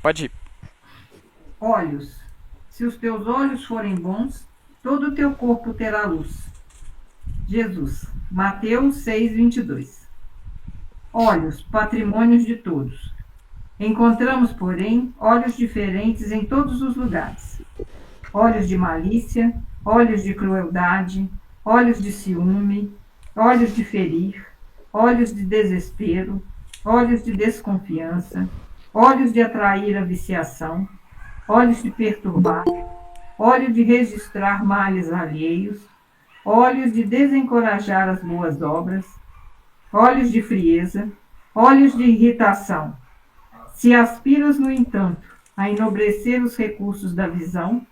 Pode ir. Olhos. Se os teus olhos forem bons, todo o teu corpo terá luz. Jesus. Mateus 6:22. Olhos, patrimônios de todos. Encontramos, porém, olhos diferentes em todos os lugares. Olhos de malícia, olhos de crueldade, olhos de ciúme, olhos de ferir, olhos de desespero, olhos de desconfiança, olhos de atrair a viciação, olhos de perturbar, olhos de registrar males alheios, olhos de desencorajar as boas obras, olhos de frieza, olhos de irritação. Se aspiras, no entanto, a enobrecer os recursos da visão,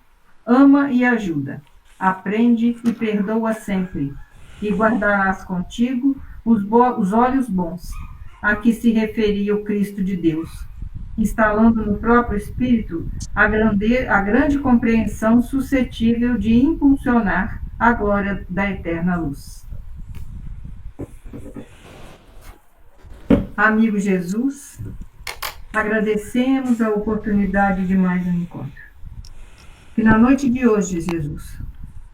ama e ajuda, aprende e perdoa sempre, e guardarás contigo os olhos bons, a que se referia o Cristo de Deus, instalando no próprio espírito a grande compreensão suscetível de impulsionar a glória da eterna luz. Amigo Jesus, agradecemos a oportunidade de mais um encontro. Que na noite de hoje, Jesus,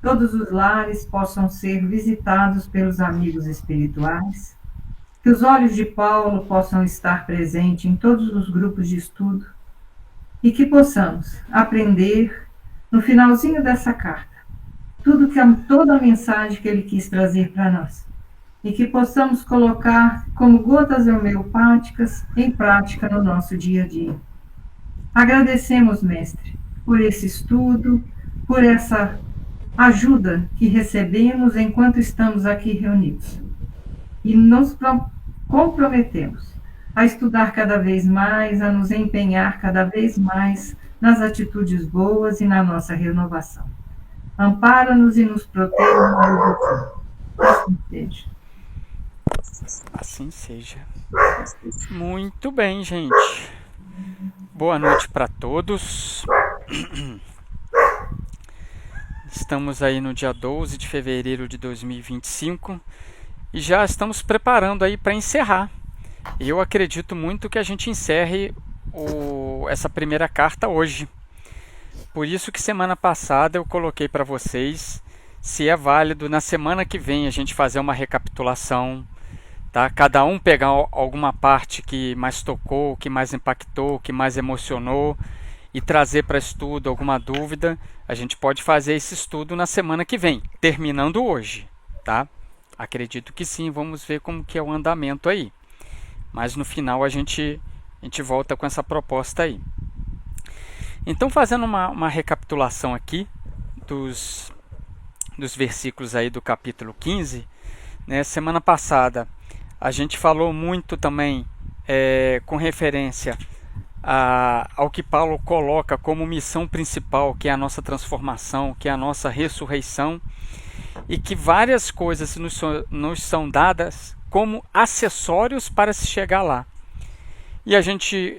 todos os lares possam ser visitados pelos amigos espirituais, que os olhos de Paulo possam estar presentes em todos os grupos de estudo e que possamos aprender, no finalzinho dessa carta, toda a mensagem que ele quis trazer para nós e que possamos colocar como gotas homeopáticas em prática no nosso dia a dia. Agradecemos, mestre, por esse estudo, por essa ajuda que recebemos enquanto estamos aqui reunidos. E nos comprometemos a estudar cada vez mais, a nos empenhar cada vez mais nas atitudes boas e na nossa renovação. Ampara-nos e nos proteja. Assim seja. Assim seja. Muito bem, gente. Boa noite para todos. Estamos aí no dia 12 de fevereiro de 2025 e já estamos preparando aí para encerrar. Eu acredito muito que a gente encerre essa primeira carta hoje. Por isso que semana passada eu coloquei para vocês se é válido na semana que vem a gente fazer uma recapitulação, tá? Cada um pegar alguma parte que mais tocou, que mais impactou, que mais emocionou e trazer para estudo alguma dúvida. A gente pode fazer esse estudo na semana que vem, terminando hoje, tá? Acredito que sim, vamos ver como que é o andamento aí. Mas no final a gente volta com essa proposta aí. Então, fazendo uma recapitulação aqui dos versículos aí do capítulo 15, né? Semana passada a gente falou muito também com referência ao que Paulo coloca como missão principal, que é a nossa transformação, que é a nossa ressurreição, e que várias coisas nos são dadas como acessórios para se chegar lá. E a gente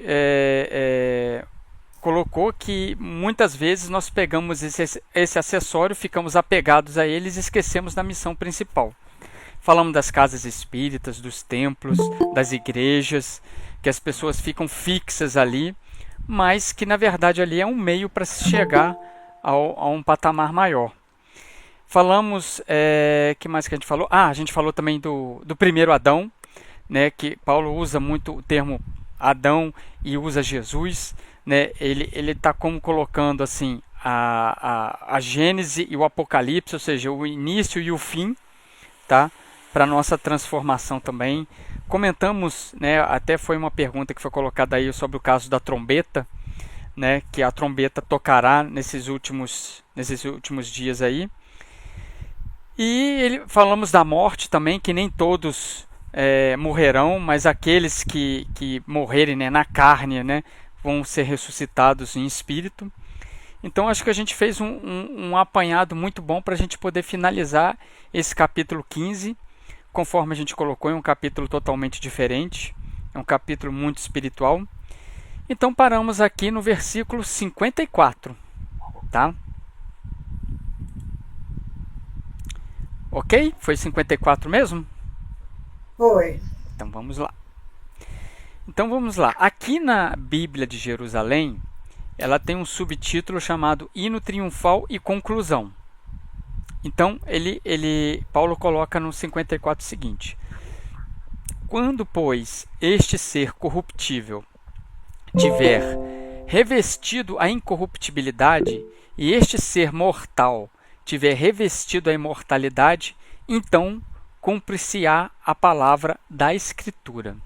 colocou que muitas vezes nós pegamos esse acessório, ficamos apegados a eles e esquecemos da missão principal. Falamos das casas espíritas, dos templos, das igrejas, que as pessoas ficam fixas ali, mas que na verdade ali é um meio para se chegar a um patamar maior. Falamos, que mais que a gente falou? A gente falou também do primeiro Adão, né, que Paulo usa muito o termo Adão e usa Jesus, né? Ele está como colocando assim a Gênese e o Apocalipse, ou seja, o início e o fim, tá? Para nossa transformação também. Comentamos, né, até foi uma pergunta que foi colocada aí sobre o caso da trombeta, né, que a trombeta tocará nesses últimos dias aí. E falamos da morte também, que nem todos morrerão, mas aqueles que morrerem, né, na carne, né, vão ser ressuscitados em espírito. Então acho que a gente fez um apanhado muito bom para a gente poder finalizar esse capítulo 15, conforme a gente colocou, é um capítulo totalmente diferente, é um capítulo muito espiritual. Então paramos aqui no versículo 54, tá? Ok? Foi 54 mesmo? Foi. Então vamos lá. Então vamos lá. Aqui na Bíblia de Jerusalém, ela tem um subtítulo chamado Hino Triunfal e Conclusão. Então Paulo coloca no 54 o seguinte: quando, pois, este ser corruptível tiver revestido a incorruptibilidade, e este ser mortal tiver revestido a imortalidade, então cumprir-se-á a palavra da Escritura.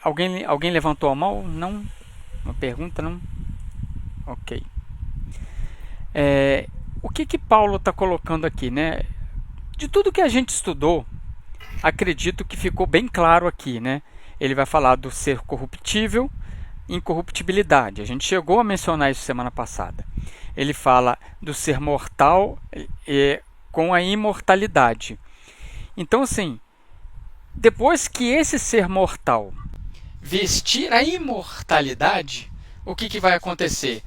Alguém levantou a mão? Não? Uma pergunta? Não? Ok. O que Paulo está colocando aqui, né? De tudo que a gente estudou, acredito que ficou bem claro aqui, né? Ele vai falar do ser corruptível, incorruptibilidade. A gente chegou a mencionar isso semana passada. Ele fala do ser mortal com a imortalidade. Então, assim, depois que esse ser mortal vestir a imortalidade, o que vai acontecer?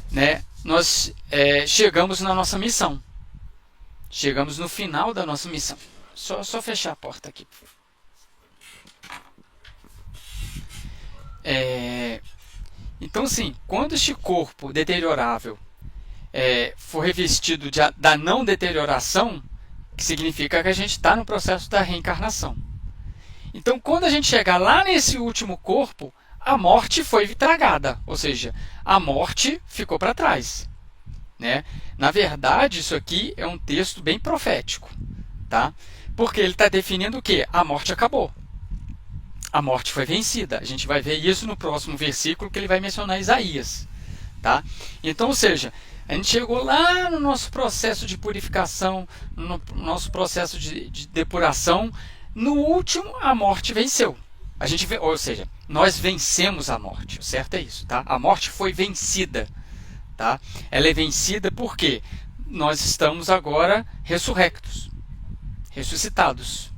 Né? Nós chegamos na nossa missão. Chegamos no final da nossa missão. Só fechar a porta aqui. Então, sim, quando este corpo deteriorável for revestido da não deterioração, que significa que a gente está no processo da reencarnação. Então, quando a gente chegar lá nesse último corpo, a morte foi tragada, ou seja, a morte ficou para trás. Né? Na verdade, isso aqui é um texto bem profético, tá? Porque ele está definindo o quê? A morte acabou. A morte foi vencida. A gente vai ver isso no próximo versículo que ele vai mencionar Isaías. Tá? Então, ou seja, a gente chegou lá no nosso processo de purificação, no nosso processo de depuração. No último, a morte venceu. Ou seja, nós vencemos a morte. O certo é isso. Tá? A morte foi vencida. Tá? Ela é vencida porque nós estamos agora ressurrectos, ressuscitados.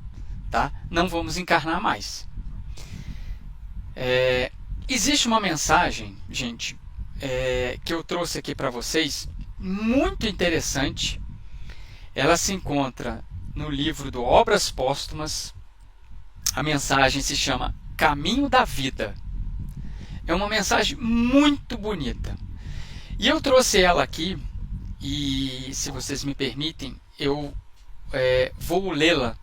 Tá? Não vamos encarnar mais. Existe uma mensagem, gente, que eu trouxe aqui para vocês, muito interessante. Ela se encontra no livro do Obras Póstumas. A mensagem se chama Caminho da Vida. É uma mensagem muito bonita. E eu trouxe ela aqui, e se vocês me permitem, eu vou lê-la,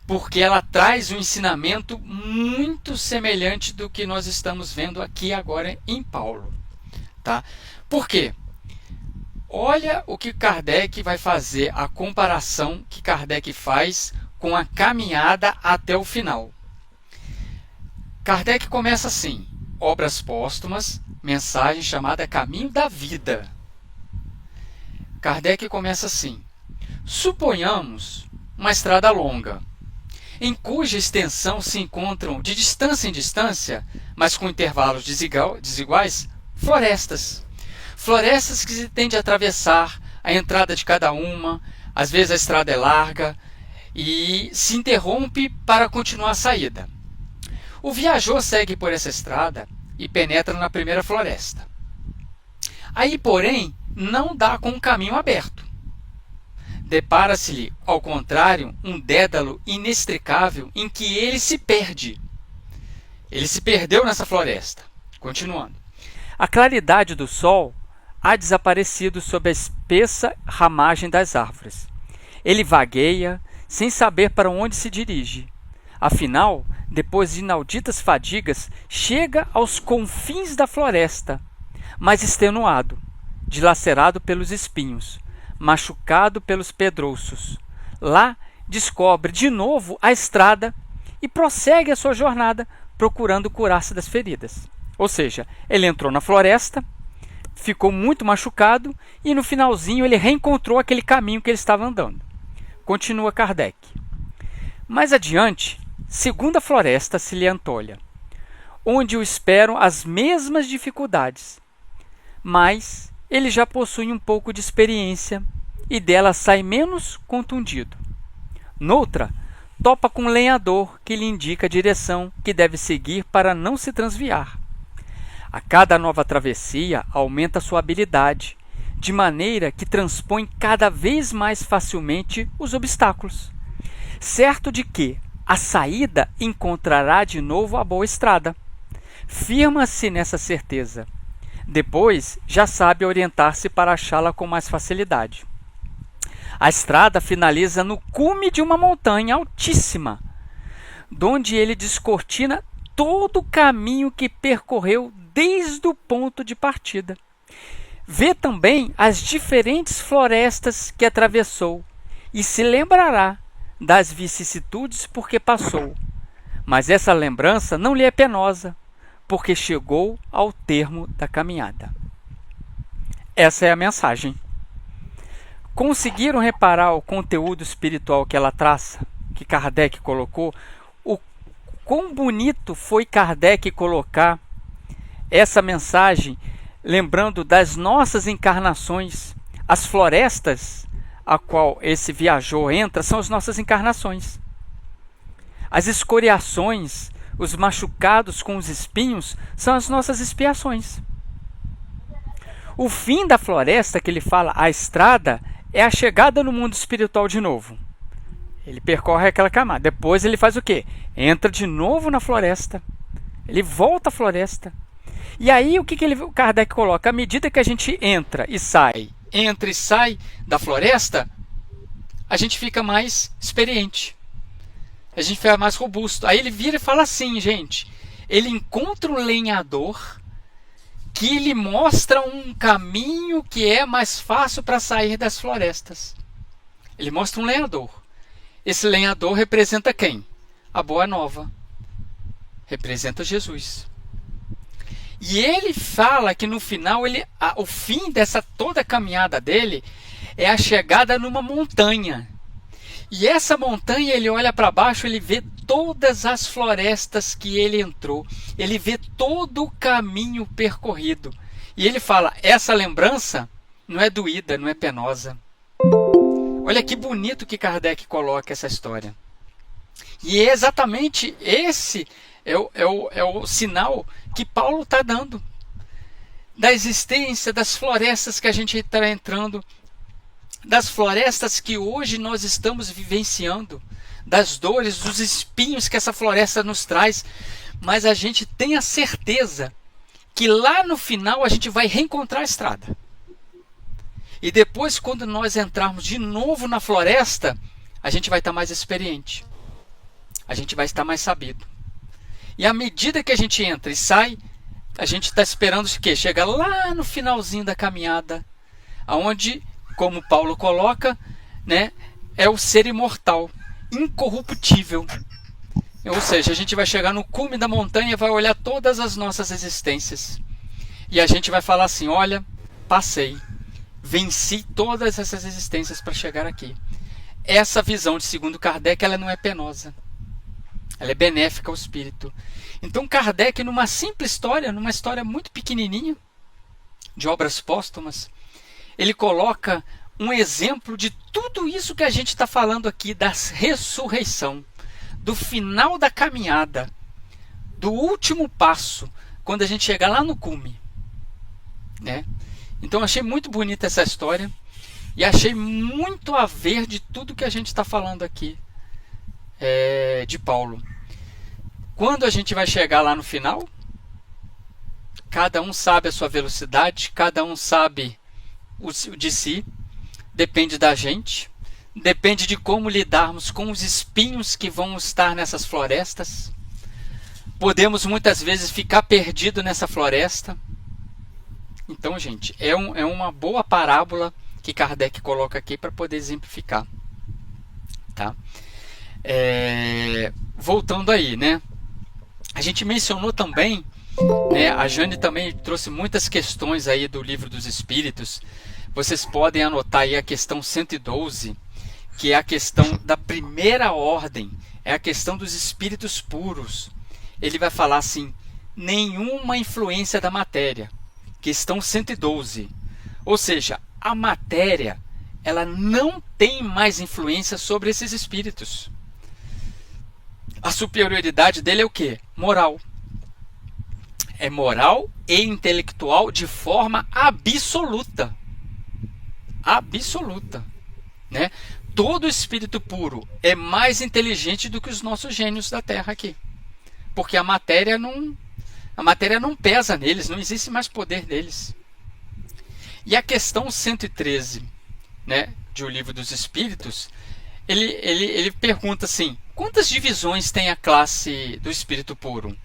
porque ela traz um ensinamento muito semelhante do que nós estamos vendo aqui agora em Paulo. Tá? Por quê? Olha o que Kardec vai fazer, a comparação que Kardec faz com a caminhada até o final. Kardec começa assim: Obras Póstumas, mensagem chamada Caminho da Vida. Kardec começa assim: suponhamos uma estrada longa, em cuja extensão se encontram de distância em distância, mas com intervalos desiguais, florestas. Florestas que se tem de atravessar a entrada de cada uma, às vezes a estrada é larga e se interrompe para continuar a saída. O viajor segue por essa estrada e penetra na primeira floresta. Aí, porém, não dá com um caminho aberto. Depara-se-lhe, ao contrário, um dédalo inextricável em que ele se perde. Ele se perdeu nessa floresta. Continuando. A claridade do sol há desaparecido sob a espessa ramagem das árvores. Ele vagueia, sem saber para onde se dirige. Afinal, depois de inauditas fadigas, chega aos confins da floresta, mas extenuado, dilacerado pelos espinhos, machucado pelos pedrouços. Lá descobre de novo a estrada e prossegue a sua jornada procurando curar-se das feridas. Ou seja, ele entrou na floresta, ficou muito machucado e no finalzinho ele reencontrou aquele caminho que ele estava andando. Continua Kardec. Mais adiante, segunda floresta se lhe antolha, onde o esperam as mesmas dificuldades, mas ele já possui um pouco de experiência e dela sai menos contundido. Noutra, topa com um lenhador que lhe indica a direção que deve seguir para não se transviar. A cada nova travessia aumenta sua habilidade, de maneira que transpõe cada vez mais facilmente os obstáculos, certo de que, a saída encontrará de novo a boa estrada. Firma-se nessa certeza. Depois, já sabe orientar-se para achá-la com mais facilidade. A estrada finaliza no cume de uma montanha altíssima, donde ele descortina todo o caminho que percorreu desde o ponto de partida. Vê também as diferentes florestas que atravessou e se lembrará das vicissitudes por que passou. Mas essa lembrança não lhe é penosa, porque chegou ao termo da caminhada. Essa é a mensagem. Conseguiram reparar o conteúdo espiritual que ela traça, que Kardec colocou? O quão bonito foi Kardec colocar essa mensagem, lembrando das nossas encarnações. As florestas a qual esse viajor entra são as nossas encarnações. As escoriações, os machucados com os espinhos, são as nossas expiações. O fim da floresta, que ele fala, a estrada, é a chegada no mundo espiritual de novo. Ele percorre aquela camada. Depois ele faz o quê? Entra de novo na floresta. Ele volta à floresta. E aí o que o Kardec coloca? À medida que a gente entra e sai da floresta, a gente fica mais experiente. A gente fica mais robusto. Aí ele vira e fala assim, gente. Ele encontra um lenhador que lhe mostra um caminho que é mais fácil para sair das florestas. Ele mostra um lenhador. Esse lenhador representa quem? A Boa Nova. Representa Jesus. E ele fala que no final, o fim dessa toda a caminhada dele é a chegada numa montanha. E essa montanha, ele olha para baixo, ele vê todas as florestas que ele entrou. Ele vê todo o caminho percorrido. E ele fala, essa lembrança não é doída, não é penosa. Olha que bonito que Kardec coloca essa história. E é exatamente esse é o sinal que Paulo está dando. Da existência das florestas que a gente está entrando, das florestas que hoje nós estamos vivenciando, das dores, dos espinhos que essa floresta nos traz, mas a gente tem a certeza que lá no final a gente vai reencontrar a estrada. E depois, quando nós entrarmos de novo na floresta, a gente vai estar mais experiente. A gente vai estar mais sabido. E à medida que a gente entra e sai, a gente está esperando o quê? Chega lá no finalzinho da caminhada, aonde, como Paulo coloca, né, é o ser imortal, incorruptível. Ou seja, a gente vai chegar no cume da montanha e vai olhar todas as nossas existências. E a gente vai falar assim, olha, passei, venci todas essas existências para chegar aqui. Essa visão de segundo Kardec, ela não é penosa. Ela é benéfica ao espírito. Então Kardec, numa simples história, numa história muito pequenininha, de obras póstumas, ele coloca um exemplo de tudo isso que a gente está falando aqui, da ressurreição, do final da caminhada, do último passo, quando a gente chega lá no cume. Né? Então achei muito bonita essa história e achei muito a ver de tudo que a gente está falando aqui de Paulo. Quando a gente vai chegar lá no final, cada um sabe a sua velocidade, cada um sabe o de si, depende da gente, depende de como lidarmos com os espinhos que vão estar nessas florestas. Podemos muitas vezes ficar perdido nessa floresta. Então, gente, é uma boa parábola que Kardec coloca aqui para poder exemplificar. Tá? Voltando aí, né? A gente mencionou também, né, a Jane também trouxe muitas questões aí do Livro dos Espíritos. Vocês podem anotar aí a questão 112, que é a questão da primeira ordem, é a questão dos espíritos puros. Ele vai falar assim, nenhuma influência da matéria. Questão 112. Ou seja, a matéria, ela não tem mais influência sobre esses espíritos. A superioridade dele é o quê? Moral. É moral e intelectual de forma absoluta. Absoluta. Né? todo espírito puro é mais inteligente do que os nossos gênios da Terra aqui. Porque a matéria não pesa neles, não existe mais poder neles. E a questão 113, né, de O Livro dos Espíritos, ele pergunta assim: quantas divisões tem a classe do espírito puro?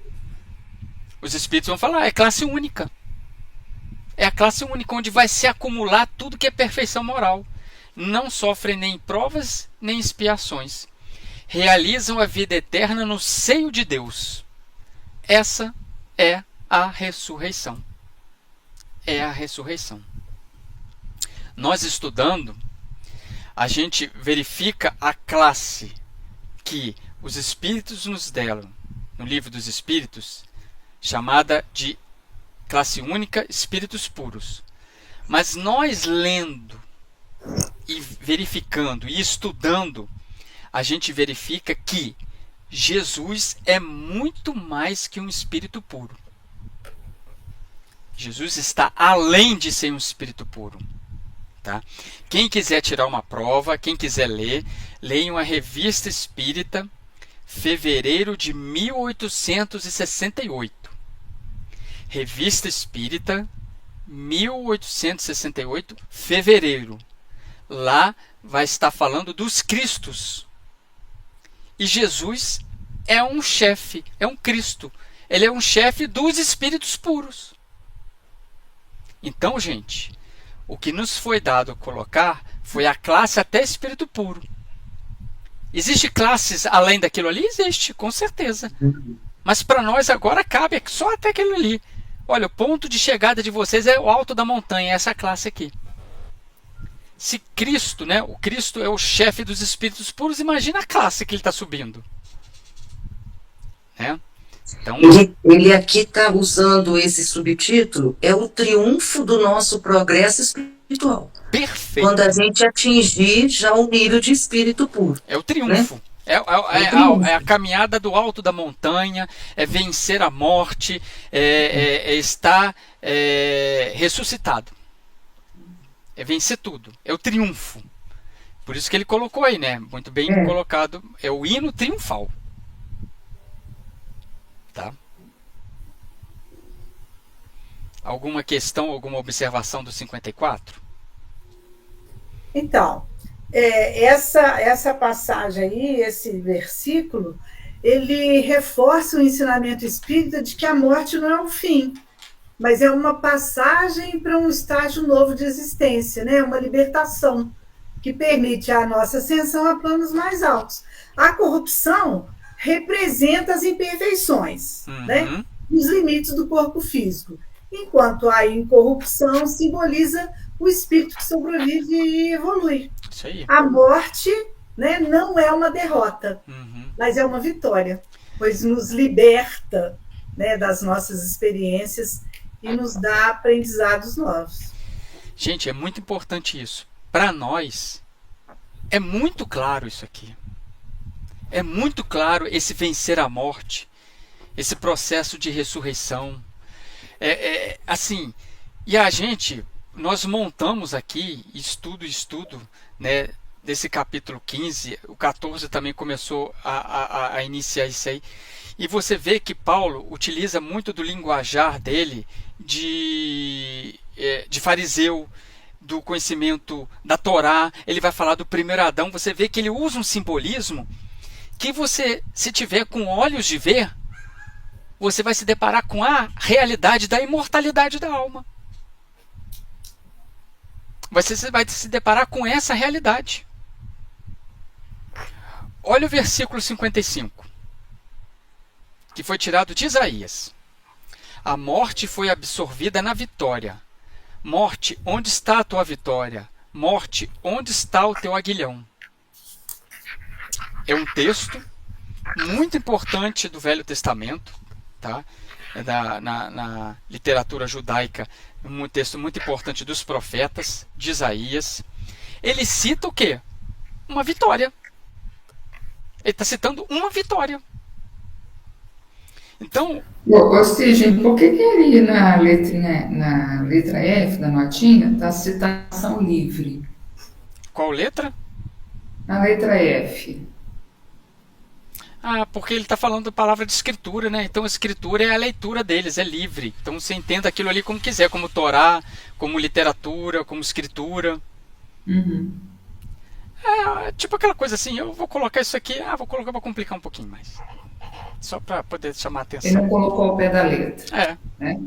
Os espíritos vão falar: é classe única. É a classe única onde vai se acumular tudo que é perfeição moral. Não sofrem nem provas nem expiações. Realizam a vida eterna no seio de Deus. Essa é a ressurreição. É a ressurreição. Nós estudando, a gente verifica a classe que os Espíritos nos deram no Livro dos Espíritos, chamada de classe única, espíritos puros. Mas nós lendo e verificando e estudando, a gente verifica que Jesus é muito mais que um espírito puro. Jesus está além de ser um espírito puro. Tá? Quem quiser tirar uma prova, quem quiser ler, leiam a Revista Espírita, fevereiro de 1868. Revista Espírita, 1868, fevereiro. Lá vai estar falando dos Cristos. E Jesus é um chefe, é um Cristo. Ele é um chefe dos espíritos puros. Então, gente, o que nos foi dado colocar foi a classe até espírito puro. Existe classes além daquilo ali? Existe, com certeza. Mas para nós agora cabe só até aquilo ali. Olha, o ponto de chegada de vocês é o alto da montanha, essa classe aqui. Se Cristo, né, o Cristo é o chefe dos espíritos puros, imagina a classe que ele está subindo. Né? Então, ele aqui está usando esse subtítulo, é o triunfo do nosso progresso espiritual. Perfeito. Quando a gente atingir já o nível de espírito puro. É o triunfo. Né? É a caminhada do alto da montanha, é vencer a morte, é estar ressuscitado. É vencer tudo. É o triunfo. Por isso que ele colocou aí, né? Muito bem colocado. É o hino triunfal. Tá? Alguma questão, alguma observação do 54? Então, essa passagem aí, esse versículo, ele reforça o ensinamento espírita de que a morte não é o fim, mas é uma passagem para um estágio novo de existência, né? Uma libertação que permite a nossa ascensão a planos mais altos. A corrupção representa as imperfeições, né? Os limites do corpo físico, enquanto a incorrupção simboliza o espírito que sobrevive e evolui. Isso aí. A morte, né, não é uma derrota, mas é uma vitória, pois nos liberta, né, das nossas experiências e nos dá aprendizados novos. Gente, é muito importante isso. Para nós, é muito claro isso aqui. É muito claro esse vencer a morte, esse processo de ressurreição. Assim, e a gente, nós montamos aqui, estudo, né, desse capítulo 15, o 14 também começou a iniciar isso aí. E você vê que Paulo utiliza muito do linguajar dele de fariseu, do conhecimento da Torá. Ele vai falar do primeiro Adão. Você vê que ele usa um simbolismo que você, se tiver com olhos de ver, você vai se deparar com a realidade da imortalidade da alma. Você vai se deparar com essa realidade. Olha o versículo 55, que foi tirado de Isaías. A morte foi absorvida na vitória. Morte, onde está a tua vitória? Morte, onde está o teu aguilhão? É um texto muito importante do Velho Testamento, tá? Na literatura judaica, um texto muito importante dos profetas, de Isaías. Ele cita o quê? Uma vitória. Ele está citando uma vitória. Então... Ou seja, por que ali na letra F da notinha está citação livre? Qual letra? A letra F. Ah, porque ele está falando da palavra de escritura, né? Então a escritura é a leitura deles, é livre. Então você entenda aquilo ali como quiser, como Torá, como literatura, como escritura. Uhum. É tipo aquela coisa assim, eu vou colocar isso aqui, vou colocar para complicar um pouquinho mais. Só para poder chamar a Ele não atenção. colocou ao pé da letra, É, né?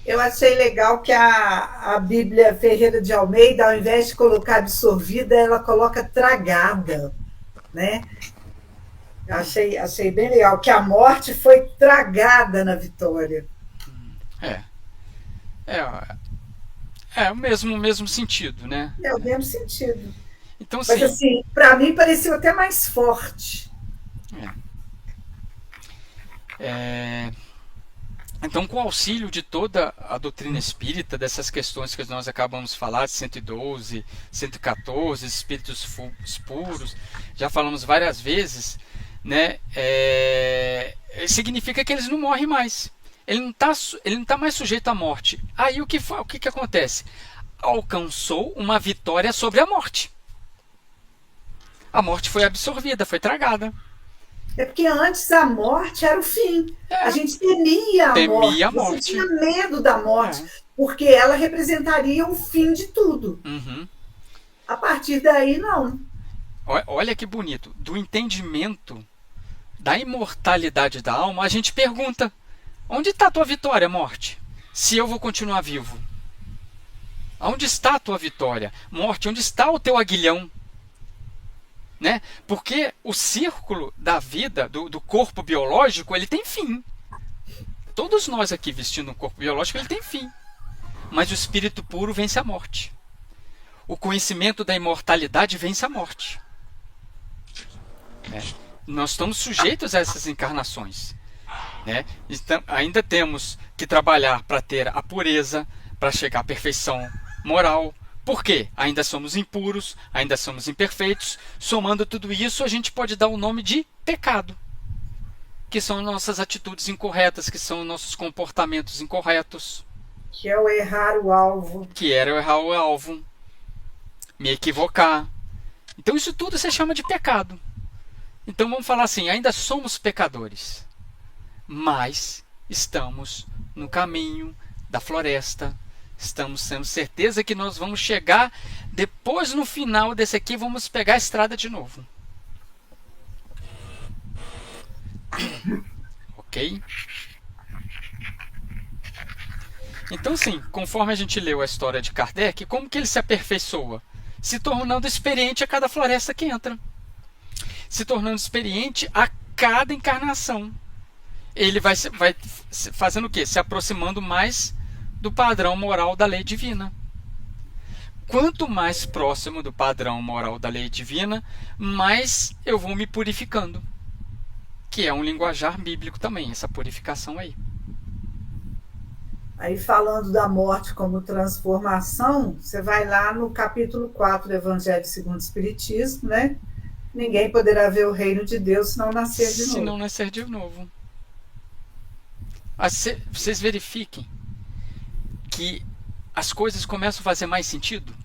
Eu achei legal que a Bíblia Ferreira de Almeida, ao invés de colocar absorvida, ela coloca tragada, né? Eu achei bem legal, que a morte foi tragada na vitória. é. É o mesmo sentido, né? É o mesmo sentido. Então, Mas, sim. assim, para mim pareceu até mais forte. Então, com o auxílio de toda a doutrina espírita, dessas questões que nós acabamos de falar, de 112, 114, espíritos puros, já falamos várias vezes, né? Significa que eles não morrem mais. Ele não tá mais sujeito à morte. Aí o que acontece? Alcançou uma vitória sobre a morte. A morte foi absorvida, foi tragada. É porque antes a morte era o fim. A gente temia a morte. Você tinha medo da morte, porque ela representaria o fim de tudo. Uhum. A partir daí, não. Olha que bonito. Do entendimento da imortalidade da alma, a gente pergunta: onde está a tua vitória, morte? Se eu vou continuar vivo. Onde está a tua vitória? Morte, onde está o teu aguilhão? Né? Porque o círculo da vida, do corpo biológico, ele tem fim. Todos nós aqui vestindo um corpo biológico, ele tem fim. Mas o espírito puro vence a morte. O conhecimento da imortalidade vence a morte. Nós estamos sujeitos a essas encarnações. Né? Então, ainda temos que trabalhar para ter a pureza, para chegar à perfeição moral. Por quê? Ainda somos impuros, ainda somos imperfeitos. Somando tudo isso, a gente pode dar o nome de pecado, que são nossas atitudes incorretas, que são nossos comportamentos incorretos. Que é o errar o alvo. Que era o errar o alvo, me equivocar. Então isso tudo se chama de pecado. Então vamos falar assim, ainda somos pecadores, mas estamos no caminho da floresta. Estamos tendo certeza que nós vamos chegar, depois no final desse aqui, vamos pegar a estrada de novo. Ok? Então sim, conforme a gente leu a história de Kardec, como que ele se aperfeiçoa? Se tornando experiente a cada floresta que entra. Se tornando experiente a cada encarnação. Ele vai fazendo o quê? Se aproximando mais do padrão moral da lei divina. Quanto mais próximo do padrão moral da lei divina, mais eu vou me purificando. Que é um linguajar bíblico também, essa purificação aí. Aí, falando da morte como transformação, você vai lá no capítulo 4 do Evangelho segundo o Espiritismo, né? Ninguém poderá ver o reino de Deus se não nascer de novo. Se não nascer de novo. Vocês verifiquem que as coisas começam a fazer mais sentido.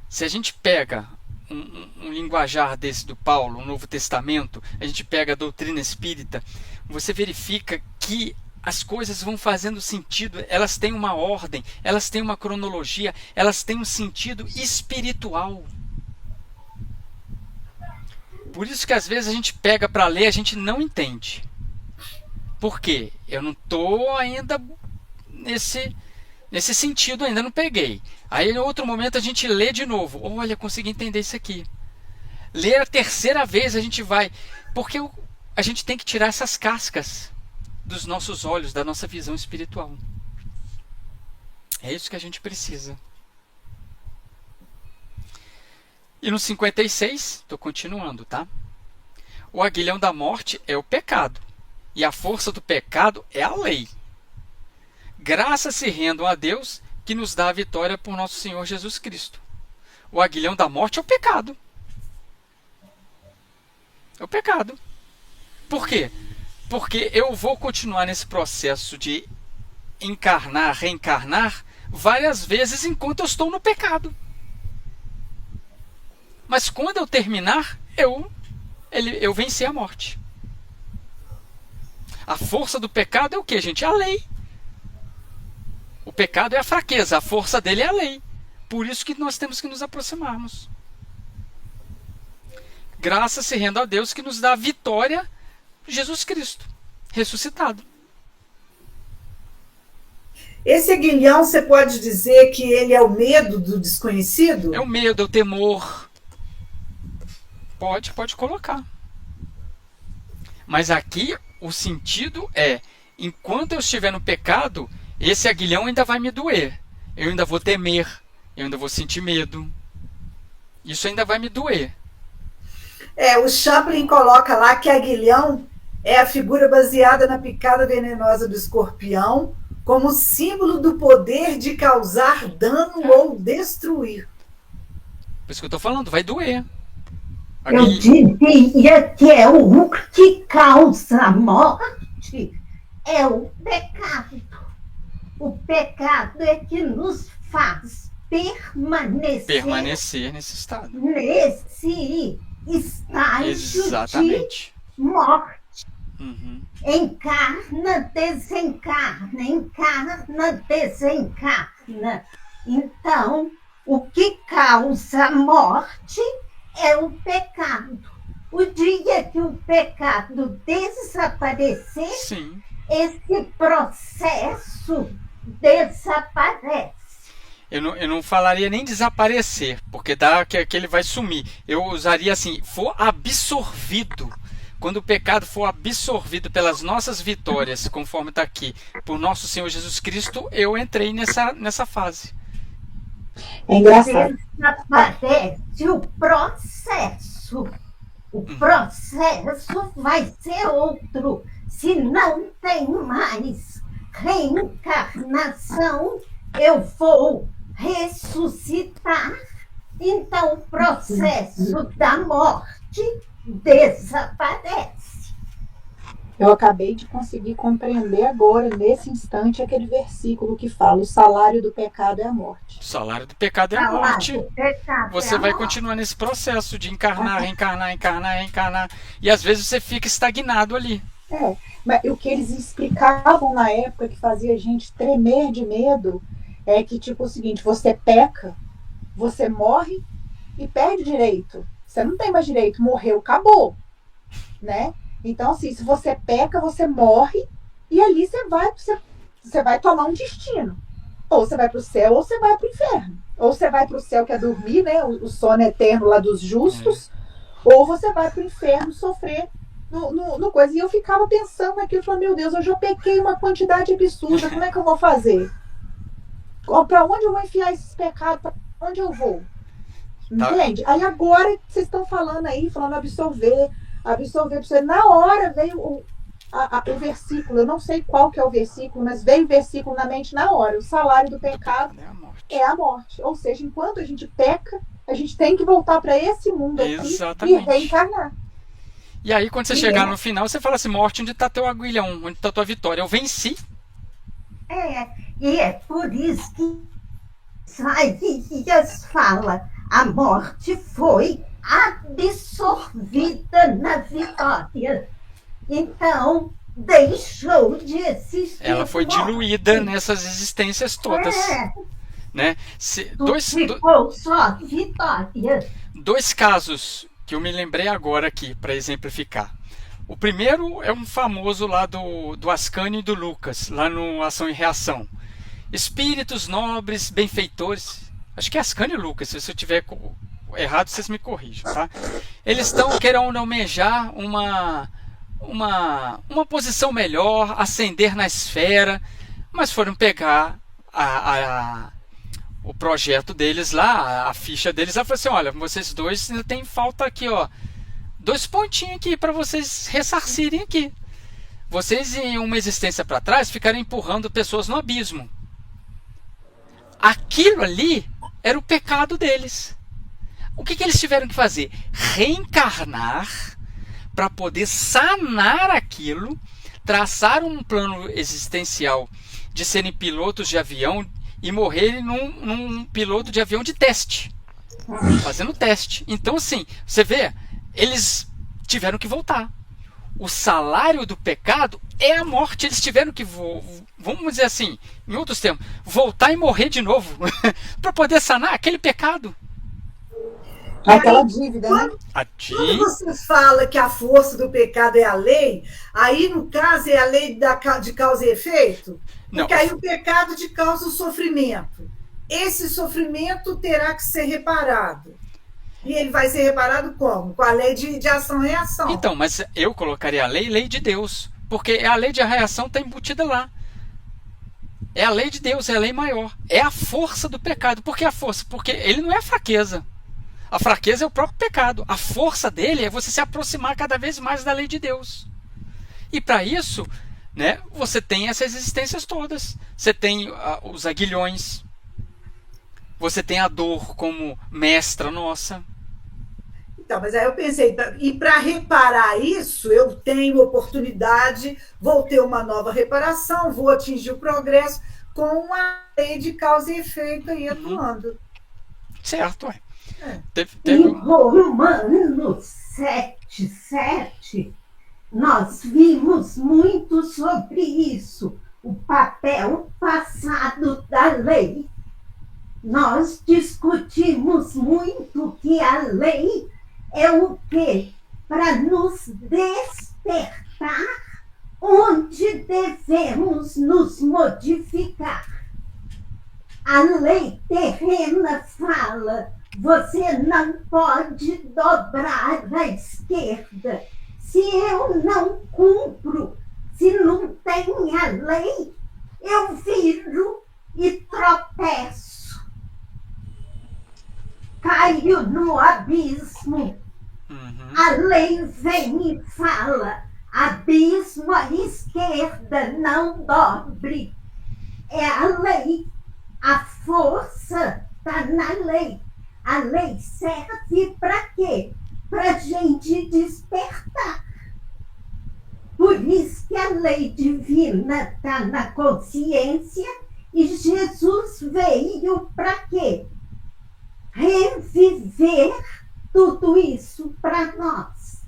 Se a gente pega um linguajar desse do Paulo, o Novo Testamento, a gente pega a doutrina espírita, você verifica que as coisas vão fazendo sentido, elas têm uma ordem, elas têm uma cronologia, elas têm um sentido espiritual. Por isso que às vezes a gente pega para ler, a gente não entende. Por quê? Eu não estou ainda nesse sentido, ainda não peguei. Aí em outro momento a gente lê de novo. Olha, consegui entender isso aqui. Ler a terceira vez a gente vai. Porque a gente tem que tirar essas cascas dos nossos olhos, da nossa visão espiritual. É isso que a gente precisa. E no 56, estou continuando, tá? O aguilhão da morte é o pecado. E a força do pecado é a lei. Graças se rendam a Deus que nos dá a vitória por nosso Senhor Jesus Cristo. O aguilhão da morte é o pecado. É o pecado. Por quê? Porque eu vou continuar nesse processo de encarnar, reencarnar, várias vezes enquanto eu estou no pecado. Mas quando eu terminar, eu venci a morte. A força do pecado é o que, gente? É a lei. O pecado é a fraqueza, a força dele é a lei. Por isso que nós temos que nos aproximarmos. Graças se renda a Deus que nos dá a vitória, Jesus Cristo, ressuscitado. Esse aguilhão, você pode dizer que ele é o medo do desconhecido? É o medo, é o temor. Pode colocar. Mas aqui o sentido é, enquanto eu estiver no pecado, esse aguilhão ainda vai me doer. Eu ainda vou temer, eu ainda vou sentir medo. Isso ainda vai me doer. O Chaplin coloca lá que aguilhão é a figura baseada na picada venenosa do escorpião como símbolo do poder de causar dano ou destruir. Por isso que eu estou falando, vai doer. Eu diria que é o que causa a morte, é o pecado. O pecado é que nos faz permanecer nesse estado. Nesse estágio Exatamente. de morte. Uhum. Encarna, desencarna, encarna, desencarna. Então, o que causa a morte é o pecado. O dia que o pecado desaparecer, Sim. esse processo desaparece. Eu não falaria nem desaparecer, porque dá que ele vai sumir. Eu usaria assim, for absorvido. Quando o pecado for absorvido pelas nossas vitórias, conforme está aqui, por nosso Senhor Jesus Cristo, eu entrei nessa fase. É engraçado. Desaparece o processo. O processo vai ser outro. Se não tem mais reencarnação, eu vou ressuscitar. Então o processo da morte desaparece. Eu acabei de conseguir compreender agora, nesse instante, aquele versículo que fala: o salário do pecado é a morte. O salário do pecado é a morte. Você vai continuar nesse processo de encarnar, reencarnar, encarnar, reencarnar. E às vezes você fica estagnado ali. Mas o que eles explicavam na época, que fazia a gente tremer de medo, é que, tipo, o seguinte: você peca, você morre e perde direito. Você não tem mais direito, morreu, acabou, né? Então, assim, se você peca, você morre e ali você vai tomar um destino. Ou você vai para o céu, ou você vai para o inferno. Ou você vai para o céu, que é dormir, né? O sono eterno lá dos justos. Ou você vai para o inferno sofrer no coisa. E eu ficava pensando naquilo, falando: meu Deus, eu já pequei uma quantidade absurda, como é que eu vou fazer? Para onde eu vou enfiar esses pecados? Para onde eu vou? Entende? Aí agora vocês estão falando absorver. Na hora veio o versículo, eu não sei qual que é o versículo, mas veio o versículo na mente na hora: o salário do pecado é a morte. Ou seja, enquanto a gente peca, a gente tem que voltar para esse mundo aqui e reencarnar. E aí quando você chegar no final, você fala assim: morte, onde está teu aguilhão? Onde está tua vitória? Eu venci. E é por isso que Isaías fala: a morte foi absorvida na vitória. Então, deixou de existir. Ela foi diluída nessas existências todas. Né? Ficou só vitória. Dois casos que eu me lembrei agora aqui, para exemplificar. O primeiro é um famoso lá do Ascânio e do Lucas, lá no Ação e Reação. Espíritos nobres, benfeitores. Acho que é Ascânio e Lucas, se eu tiver errado, vocês me corrijam, tá? Eles estão querendo almejar uma posição melhor, ascender na esfera, mas foram pegar o projeto deles lá, a ficha deles, ela falou assim: olha, vocês dois ainda tem falta aqui, ó, 2 pontinhos aqui para vocês ressarcirem aqui. Vocês, em uma existência para trás, ficaram empurrando pessoas no abismo. Aquilo ali era o pecado deles. O que eles tiveram que fazer? Reencarnar para poder sanar aquilo, traçar um plano existencial de serem pilotos de avião e morrerem num piloto de avião de teste. Fazendo teste. Então, assim, você vê, eles tiveram que voltar. O salário do pecado é a morte. Eles tiveram que, vamos dizer assim, em outros termos, voltar e morrer de novo para poder sanar aquele pecado. Aquela dívida, né? Quando você fala que a força do pecado é a lei, aí no caso é a lei de causa e efeito? Porque aí o pecado te causa o sofrimento. Esse sofrimento terá que ser reparado. E ele vai ser reparado como? Com a lei de ação e reação. Então, mas eu colocaria a lei de Deus. Porque a lei de reação está embutida lá. É a lei de Deus, é a lei maior. É a força do pecado. Por que a força? Porque ele não é fraqueza. A fraqueza é o próprio pecado. A força dele é você se aproximar cada vez mais da lei de Deus. E para isso, né, você tem essas existências todas. Você tem os aguilhões. Você tem a dor como mestra nossa. Então, mas aí eu pensei, e para reparar isso, eu tenho oportunidade, vou ter uma nova reparação, vou atingir o progresso com a lei de causa e efeito aí atuando. Certo, ué. Em Romanos 7:7, nós vimos muito sobre isso, o papel passado da lei. Nós discutimos muito que a lei é o quê? Para nos despertar onde devemos nos modificar. A lei terrena fala: você não pode dobrar à esquerda. Se eu não cumpro, se não tem a lei, eu viro e tropeço. Caio no abismo. A lei vem e fala: abismo à esquerda, não dobre. É a lei. A força está na lei. A lei serve para quê? Para a gente despertar. Por isso que a lei divina está na consciência e Jesus veio para quê? Reviver tudo isso para nós.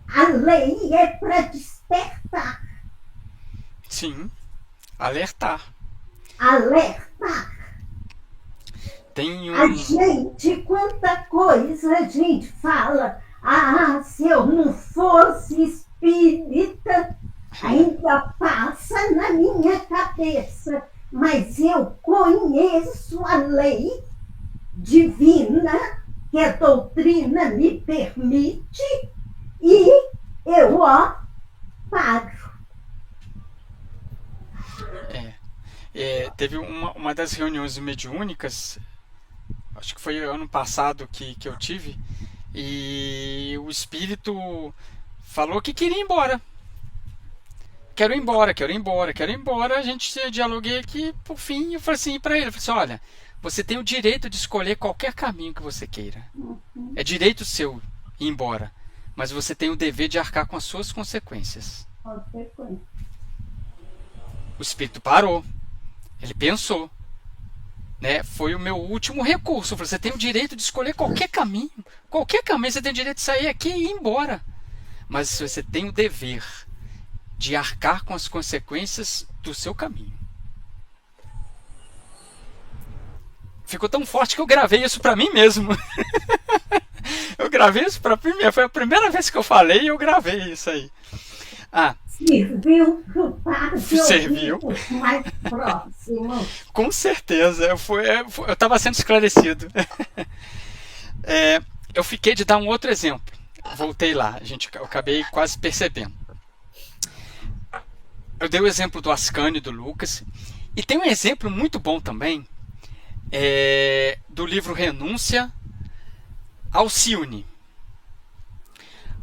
A lei é para despertar. Sim, alertar. Alertar. Tem A gente, quanta coisa a gente fala. Ah, se eu não fosse espírita, ainda passa na minha cabeça. Mas eu conheço a lei divina que a doutrina me permite e eu, paro. Teve uma das reuniões mediúnicas, acho que foi ano passado que eu tive, e o espírito falou que queria ir embora. Quero ir embora. A gente dialoguei aqui, por fim, eu falei assim para ele, olha, você tem o direito de escolher qualquer caminho que você queira. É direito seu ir embora, mas você tem o dever de arcar com as suas consequências. O espírito parou. Ele pensou, né? Foi o meu último recurso. Eu falei, você tem o direito de escolher qualquer caminho. Qualquer caminho, você tem o direito de sair aqui e ir embora. Mas você tem o dever de arcar com as consequências do seu caminho. Ficou tão forte que eu gravei isso para mim mesmo. Eu gravei isso para mim mesmo. Foi a primeira vez que eu falei e eu gravei isso aí. Serviu para Serviu. mais próximo. Com certeza. Eu estava sendo esclarecido. Eu fiquei de dar um outro exemplo. Voltei lá. Eu acabei quase percebendo. Eu dei o exemplo do Ascânio e do Lucas. E tem um exemplo muito bom também, do livro Renúncia, Alcione.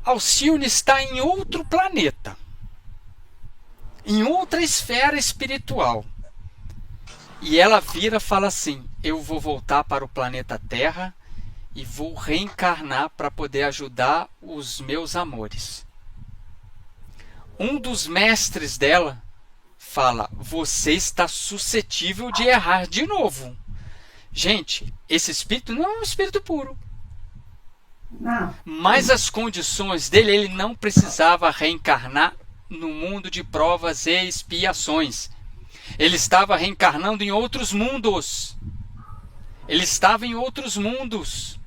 Alcione está em outro planeta, em outra esfera espiritual. E ela vira e fala assim: eu vou voltar para o planeta Terra e vou reencarnar para poder ajudar os meus amores. Um dos mestres dela fala: você está suscetível de errar de novo. Gente, esse espírito não é um espírito puro. Não. Mas as condições dele, ele não precisava reencarnar no mundo de provas e expiações. Ele estava reencarnando em outros mundos. Ele estava em outros mundos.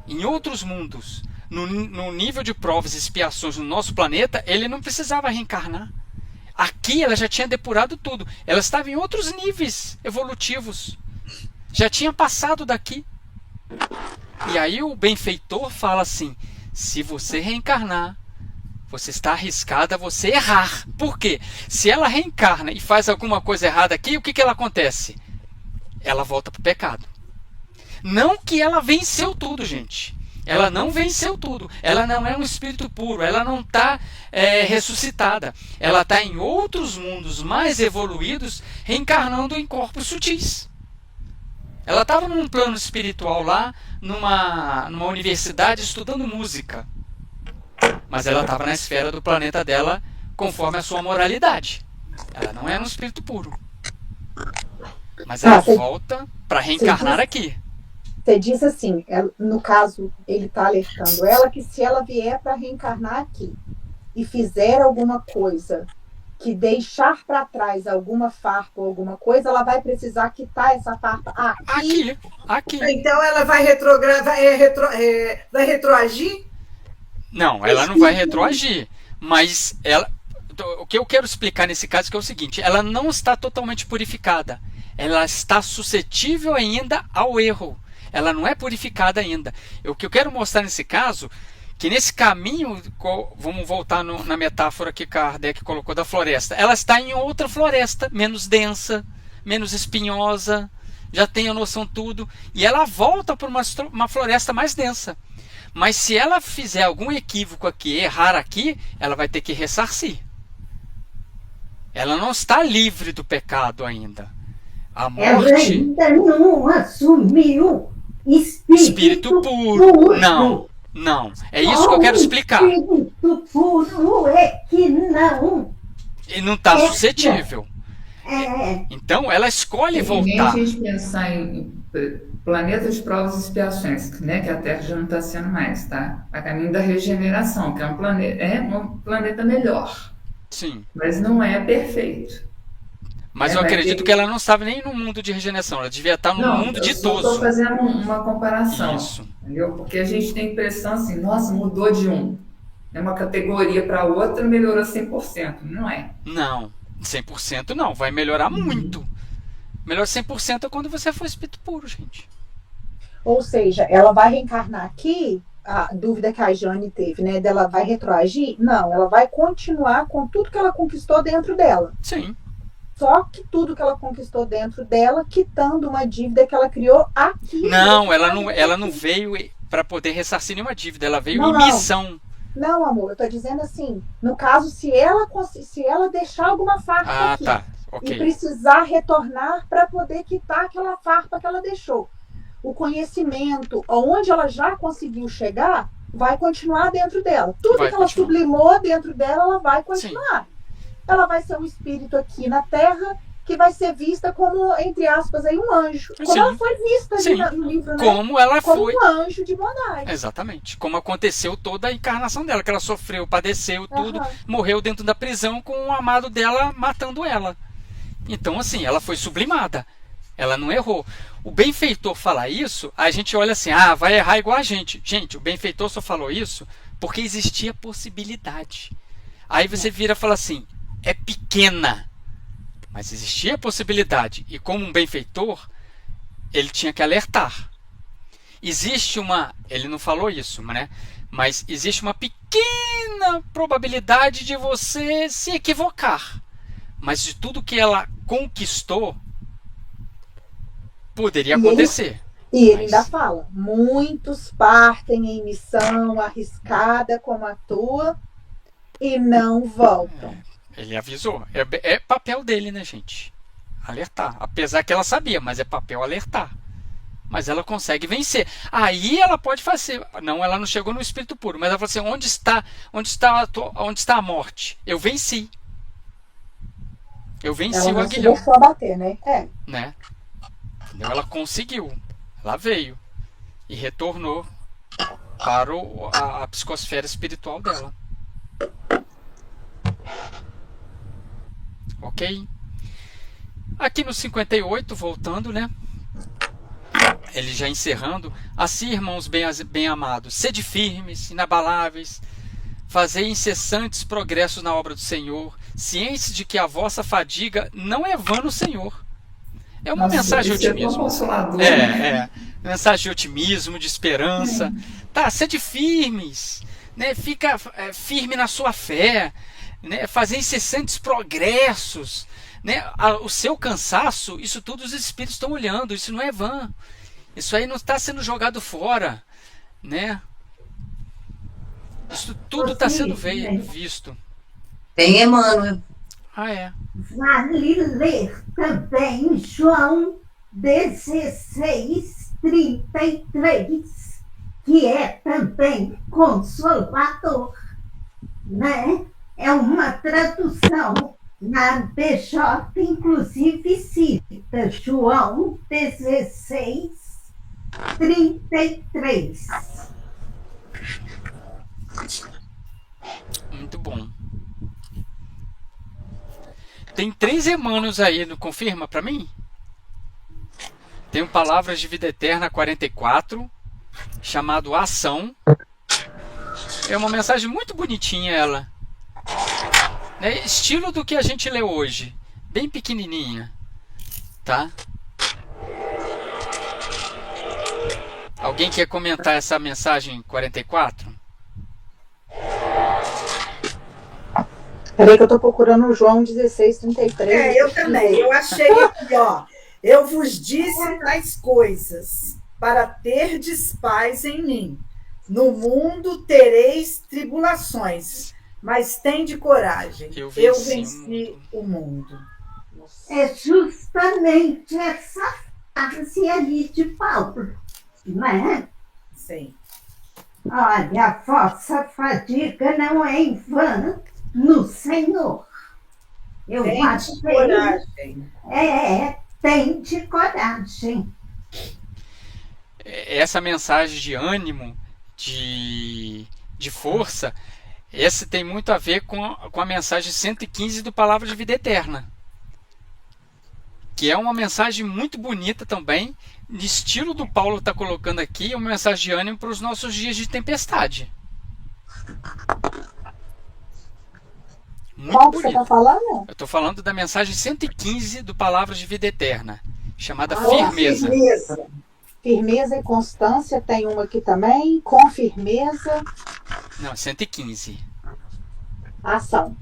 Em outros mundos. No nível de provas e expiações no nosso planeta, ele não precisava reencarnar. Aqui ela já tinha depurado tudo. Ela estava em outros níveis evolutivos. Já tinha passado daqui. E aí o benfeitor fala assim: se você reencarnar, você está arriscada a você errar. Por quê? Se ela reencarna e faz alguma coisa errada aqui, o que ela acontece? Ela volta para o pecado. Não que ela venceu tudo, gente. Ela não venceu tudo. Ela não é um espírito puro. Ela não está ressuscitada. Ela está em outros mundos mais evoluídos, reencarnando em corpos sutis. Ela estava num plano espiritual lá, numa universidade, estudando música. Mas ela estava na esfera do planeta dela, conforme a sua moralidade. Ela não era um espírito puro. Mas ela volta para reencarnar aqui. Você diz assim, no caso, ele está alertando ela que se ela vier para reencarnar aqui e fizer alguma coisa que deixar para trás alguma farpa ou alguma coisa, ela vai precisar quitar essa farpa aqui. Então ela vai vai retroagir? Não, ela não vai retroagir. Mas o que eu quero explicar nesse caso é o seguinte: ela não está totalmente purificada. Ela está suscetível ainda ao erro. Ela não é purificada ainda. O que eu quero mostrar nesse caso, que nesse caminho, vamos voltar na metáfora que Kardec colocou da floresta, ela está em outra floresta, menos densa, menos espinhosa, já tem a noção tudo, e ela volta para uma floresta mais densa. Mas se ela fizer algum equívoco aqui, errar aqui, ela vai ter que ressarcir. Ela não está livre do pecado ainda. A morte... Ela ainda não assumiu espírito puro. Não. É isso que eu quero explicar. Espírito puro é que não. E não está suscetível. Então ela escolhe voltar. Se a gente pensar em planeta de provas e expiações, né, que a Terra já não está sendo mais, tá? A caminho da regeneração, que é um planeta melhor. Sim. Mas não é perfeito. Mas eu acredito que ela não estava nem no mundo de regeneração, ela devia estar no mundo ditoso. Eu estou fazendo uma comparação. Isso. Entendeu? Porque a gente tem a impressão assim, nossa, mudou de é uma categoria para outra, melhorou 100%. Não é? Não, 100% não, vai melhorar muito. Melhor 100% é quando você for espírito puro, gente. Ou seja, ela vai reencarnar aqui, a dúvida que a Jane teve, né? Dela vai retroagir? Não, ela vai continuar com tudo que ela conquistou dentro dela. Sim. Só que tudo que ela conquistou dentro dela, quitando uma dívida que ela criou aqui. Não, ela não veio para poder ressarcir nenhuma dívida, ela veio em missão. Não, amor, eu tô dizendo assim, no caso, se ela deixar alguma farpa aqui okay. E precisar retornar para poder quitar aquela farpa que ela deixou, o conhecimento, onde ela já conseguiu chegar, vai continuar dentro dela. Tudo que ela sublimou dentro dela, ela vai continuar. Sim. Ela vai ser um espírito aqui na Terra que vai ser vista como, entre aspas, aí, um anjo. Como ela foi vista ali no livro, né? Como ela foi um anjo de bondade. Exatamente. Como aconteceu toda a encarnação dela, que ela sofreu, padeceu, tudo, morreu dentro da prisão com o amado dela matando ela. Então, assim, ela foi sublimada. Ela não errou. O benfeitor falar isso, a gente olha assim, vai errar igual a gente. Gente, o benfeitor só falou isso porque existia possibilidade. Aí você vira e fala assim, é pequena, mas existia a possibilidade, e como um benfeitor, ele tinha que alertar. Existe ele não falou isso, né? Mas existe uma pequena probabilidade de você se equivocar, mas de tudo que ela conquistou, poderia acontecer. Ele ainda fala, muitos partem em missão arriscada como a tua e não voltam. Ele avisou. É papel dele, né, gente? Alertar. Apesar que ela sabia, mas é papel alertar. Mas ela consegue vencer. Aí ela pode fazer. Não, ela não chegou no espírito puro, mas ela falou assim: onde está a morte? Eu venci. Eu venci o aguilhão. Ela não bater, né? Né? Entendeu? Ela conseguiu, ela veio e retornou para a psicosfera espiritual dela. Ok? Aqui no 58, voltando, né? Ele já encerrando. Assim, irmãos bem-amados, sede firmes, inabaláveis, fazei incessantes progressos na obra do Senhor, cientes de que a vossa fadiga não é vã no Senhor. É uma mensagem de otimismo. Mensagem de otimismo, de esperança. Tá, sede firmes, né? Fica firme na sua fé, né? Fazer incessantes progressos, né? O seu cansaço, isso tudo os espíritos estão olhando, isso não é vã. Isso aí não está sendo jogado fora, né? Isso tudo está sendo visto. Tem Emmanuel. Ah, é. Vale ler também João 16:33, que é também consolador, né? É uma tradução. Na BJ, inclusive, cita João 16:33. Muito bom. Tem 3 Emmanuels aí, não confirma para mim? Tem o Palavras de Vida Eterna 44, chamado Ação. É uma mensagem muito bonitinha ela. Né? Estilo do que a gente lê hoje. Bem pequenininha. Tá? Alguém quer comentar essa mensagem 44? Peraí que eu estou procurando o João 16:33. Eu também. Eu achei aqui, ó. Eu vos disse tais coisas, para terdes paz em mim. No mundo tereis tribulações, mas tende coragem. Eu venci o mundo. É justamente essa frase ali de Paulo, né? Sim. Olha, a vossa fadiga não é em vão no Senhor. Eu Tende coragem. Tende coragem. Essa mensagem de ânimo, de força, essa tem muito a ver com a mensagem 115 do Palavra de Vida Eterna, que é uma mensagem muito bonita também, de estilo do Paulo está colocando aqui, é uma mensagem de ânimo para os nossos dias de tempestade. Muito Qual que bonito. você está falando? Eu estou falando da mensagem 115 do Palavras de Vida Eterna, chamada Firmeza. Firmeza e constância, tem uma aqui também, com firmeza. Não, 115. Ação.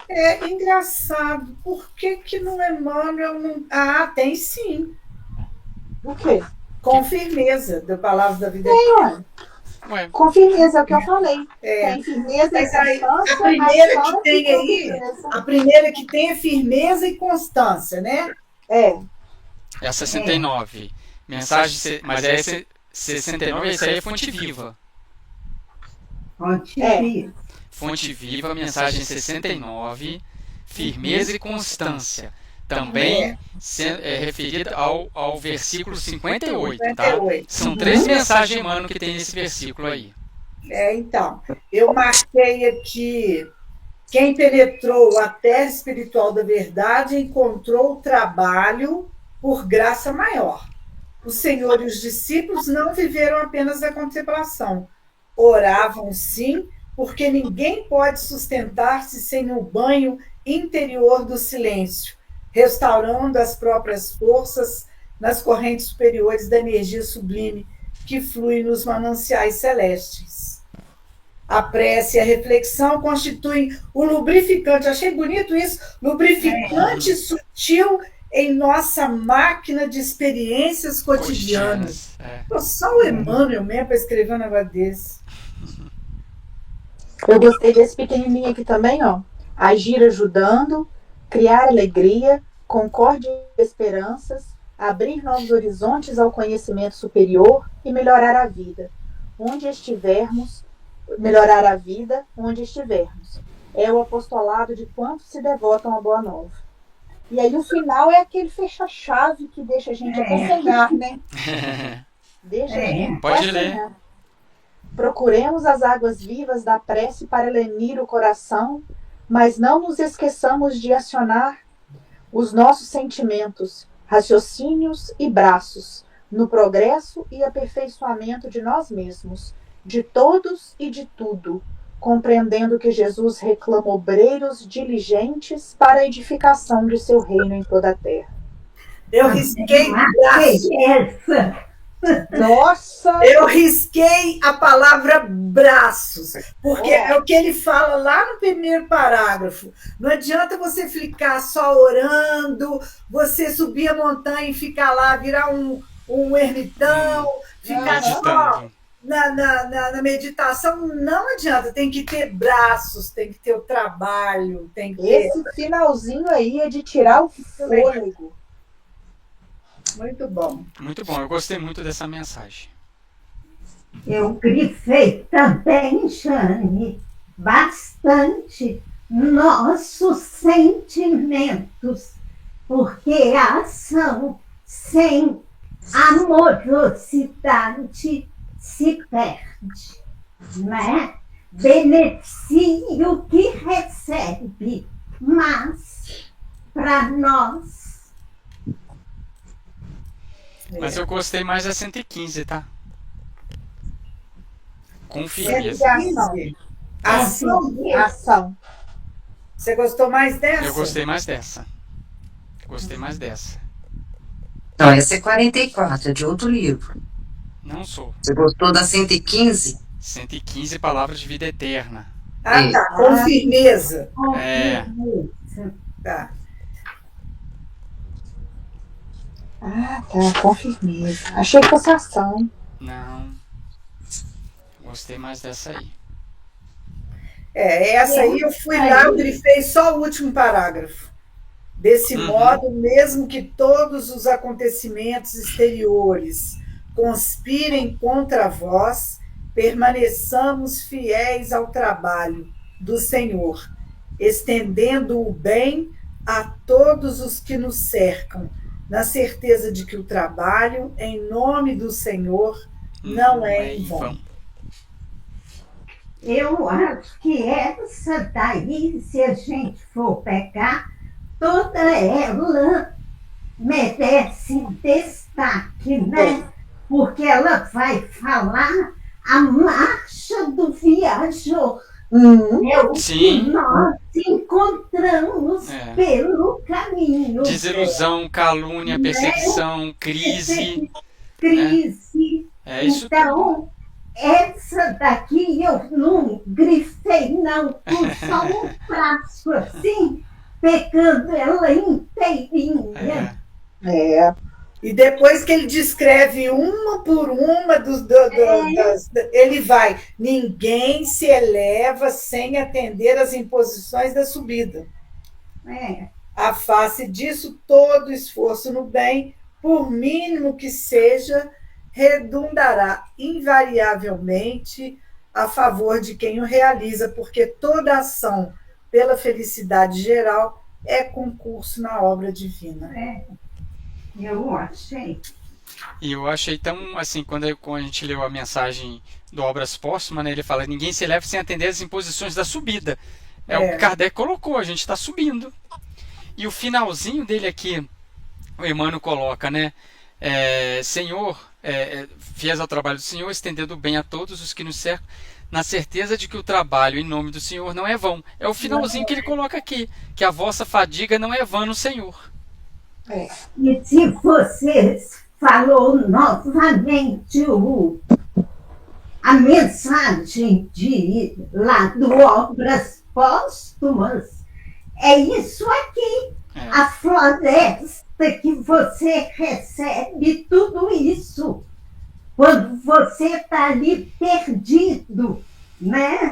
É engraçado. Por que no Emmanuel não... Ah, tem sim. O quê? Com firmeza, da Palavra da Vida. Tem, ué. Com firmeza, é o que eu falei. Tem firmeza Mas e aí, constância. a primeira que tem com aí, firmeza. a primeira que tem é firmeza e constância, né? É. É a 69. Mensagem, mas é 69, essa aí é Fonte Viva. Fonte Viva, mensagem 69, firmeza e constância. Também é referida ao versículo 58, tá? São 3 mensagens, mano, que tem nesse versículo aí. Então, eu marquei aqui: quem penetrou a terra espiritual da verdade encontrou o trabalho por graça maior. O Senhor e os discípulos não viveram apenas da contemplação. Oravam sim, porque ninguém pode sustentar-se sem o banho interior do silêncio, restaurando as próprias forças nas correntes superiores da energia sublime que flui nos mananciais celestes. A prece e a reflexão constituem o lubrificante, achei bonito isso, lubrificante sutil em nossa máquina de experiências cotidianas. Só o Emmanuel mesmo para escrever um negócio desse. Eu gostei desse pequenininho aqui também, ó. Agir ajudando, criar alegria, concórdia e esperanças, abrir novos horizontes ao conhecimento superior e melhorar a vida. Onde estivermos, melhorar a vida onde estivermos. É o apostolado de quantos se devotam à Boa Nova. E aí o final é aquele fecha-chave que deixa a gente até sonhar, né? Deixa a gente Pode até ler. sonhar. Procuremos as águas vivas da prece para lenir o coração, mas não nos esqueçamos de acionar os nossos sentimentos, raciocínios e braços no progresso e aperfeiçoamento de nós mesmos, de todos e de tudo, compreendendo que Jesus reclama obreiros diligentes para a edificação de seu reino em toda a terra. Eu risquei braço. Nossa! Eu risquei a palavra braços, porque é o que ele fala lá no primeiro parágrafo. Não adianta você ficar só orando, você subir a montanha e ficar lá, virar um ermitão, ficar só na meditação. Não adianta, tem que ter braços, tem que ter o trabalho, tem que ter... Esse finalzinho aí é de tirar o fôlego. Muito bom. Muito bom, eu gostei muito dessa mensagem. Eu grifei também, Jane, bastante nossos sentimentos, porque a ação sem amorosidade se perde, né? Beneficia o que recebe, mas para nós. Mas eu gostei mais da 115, tá? Com firmeza. Ação. Você gostou mais dessa? Eu gostei mais dessa. Gostei mais dessa. Não, essa é 44, é de outro livro. Não sou. Você gostou da 115? 115 palavras de vida eterna. Ah, tá. Com firmeza. É. Tá. Ah, tá, com firmeza. Achei que fosse ação. Não. Gostei mais dessa aí. Essa aí eu fui lá, eu grifei só o último parágrafo. Desse modo, mesmo que todos os acontecimentos exteriores conspirem contra vós, permaneçamos fiéis ao trabalho do Senhor, estendendo o bem a todos os que nos cercam, na certeza de que o trabalho em nome do Senhor não é em vão. Eu acho que essa daí, se a gente for pegar, toda ela merece destaque, né? Porque ela vai falar a marcha do viajor. É o que nós encontramos pelo caminho. Desilusão, calúnia, perseguição, crise. Crise. É isso. Então, essa daqui eu não grifei, não. Pus só um traço assim, pegando ela inteirinha. E depois que ele descreve uma por uma, ele vai, ninguém se eleva sem atender às imposições da subida. A face disso, todo esforço no bem, por mínimo que seja, redundará invariavelmente a favor de quem o realiza, porque toda ação pela felicidade geral é concurso na obra divina. Eu achei. E eu achei tão, assim, quando a gente leu a mensagem do Obras Póstumas, né, ele fala, ninguém se eleva sem atender às imposições da subida. É o que Kardec colocou, a gente está subindo. E o finalzinho dele aqui, o Emmanuel coloca, né, Senhor, fiéis ao trabalho do Senhor, estendendo o bem a todos os que nos cercam, na certeza de que o trabalho em nome do Senhor não é vão. É o finalzinho que ele coloca aqui, que a vossa fadiga não é vã no Senhor. E se vocês falou novamente a mensagem lá do Obras Póstumas, é isso aqui. A floresta que você recebe, tudo isso. Quando você está ali perdido, né?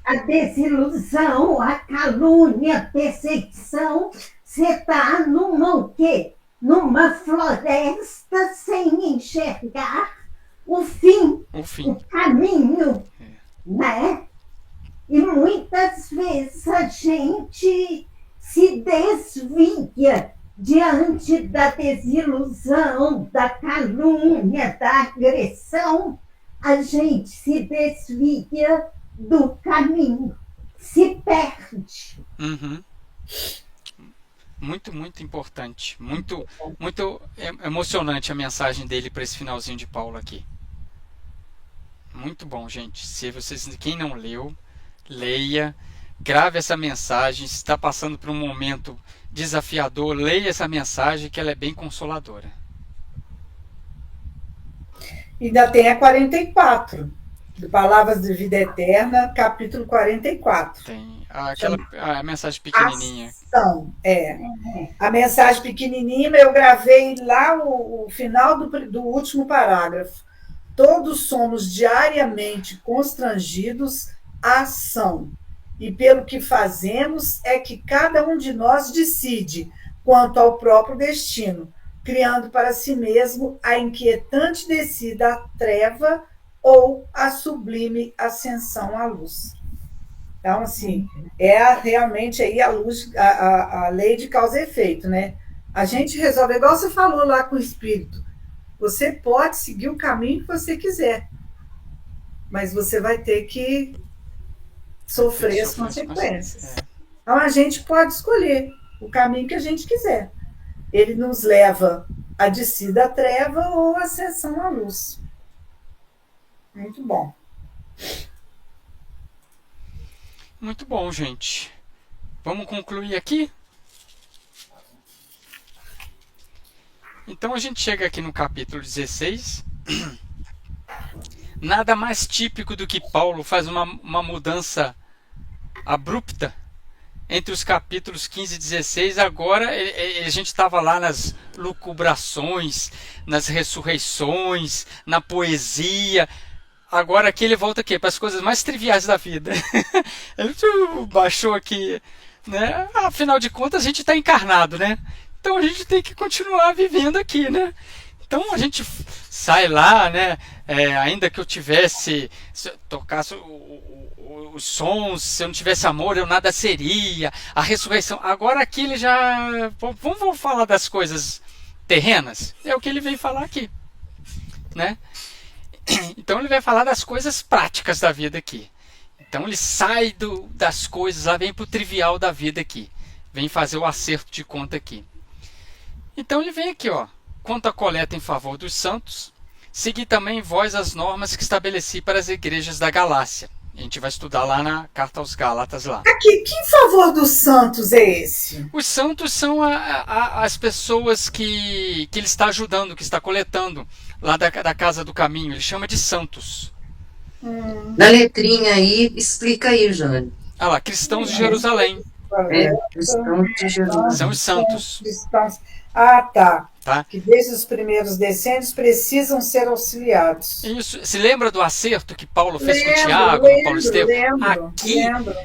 A desilusão, a calúnia, a perseguição, você está numa floresta sem enxergar o fim. O caminho, né? E muitas vezes a gente se desvia diante da desilusão, da calúnia, da agressão, a gente se desvia do caminho, se perde. Uhum. Muito, muito importante. Muito, muito emocionante a mensagem dele para esse finalzinho de Paulo aqui. Muito bom, gente. Se vocês, quem não leu, leia, grave essa mensagem. Se está passando por um momento desafiador, leia essa mensagem que ela é bem consoladora. Ainda tem a 44, de Palavras de Vida Eterna, capítulo 44. Tem a mensagem pequenininha. Ação, a mensagem pequenininha, eu gravei lá o final do último parágrafo. Todos somos diariamente constrangidos à ação, e pelo que fazemos é que cada um de nós decide quanto ao próprio destino, criando para si mesmo a inquietante descida à treva ou a sublime ascensão à luz. Então, assim, realmente aí a lei de causa e efeito, né? A gente resolve, igual você falou lá com o espírito, você pode seguir o caminho que você quiser, mas você vai ter que sofrer as consequências. Então, a gente pode escolher o caminho que a gente quiser. Ele nos leva à descida à treva ou à ascensão à luz. Muito bom. Muito bom, gente. Vamos concluir aqui? Então a gente chega aqui no capítulo 16. Nada mais típico do que Paulo faz uma mudança abrupta entre os capítulos 15 e 16. Agora a gente estava lá nas lucubrações, nas ressurreições, na poesia. Agora aqui ele volta aqui para as coisas mais triviais da vida. Ele baixou aqui, né? Afinal de contas a gente está encarnado, né? Então a gente tem que continuar vivendo aqui, né? Então a gente sai lá, né? Ainda que eu tivesse, tocasse os sons, se eu não tivesse amor, eu nada seria. A ressurreição. Agora aqui ele já... Vamos falar das coisas terrenas? É o que ele vem falar aqui, né? Então ele vai falar das coisas práticas da vida aqui. Então ele sai das coisas, lá vem para o trivial da vida aqui. Vem fazer o acerto de conta aqui. Então ele vem aqui, ó. Quanto à coleta em favor dos santos, segui também vós as normas que estabeleci para as igrejas da Galácia. A gente vai estudar lá na Carta aos Gálatas lá. Aqui, que favor dos santos é esse? Os santos são as pessoas que ele está ajudando, que está coletando lá da Casa do Caminho. Ele chama de santos. Na letrinha aí, explica aí, Jane. Ah lá, cristãos de Jerusalém. Cristãos de Jerusalém. São os santos. Cristãos. Ah, tá. Tá? Que desde os primeiros decênios precisam ser auxiliados. Isso. Se lembra do acerto que Paulo fez com o Tiago, Paulo Estevão? Aqui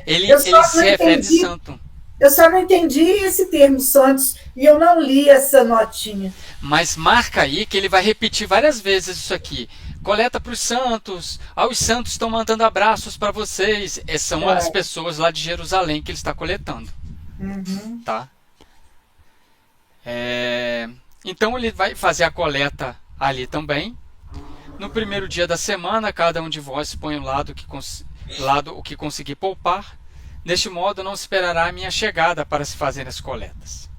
ele se refere de santo. Eu só não entendi esse termo santos e eu não li essa notinha. Mas marca aí que ele vai repetir várias vezes isso aqui. Coleta para os santos. Os santos estão mandando abraços para vocês. São as pessoas lá de Jerusalém que ele está coletando. Uhum. Tá? Então ele vai fazer a coleta ali também. No primeiro dia da semana, cada um de vós põe o lado o que conseguir poupar. Deste modo não esperará a minha chegada para se fazerem as coletas.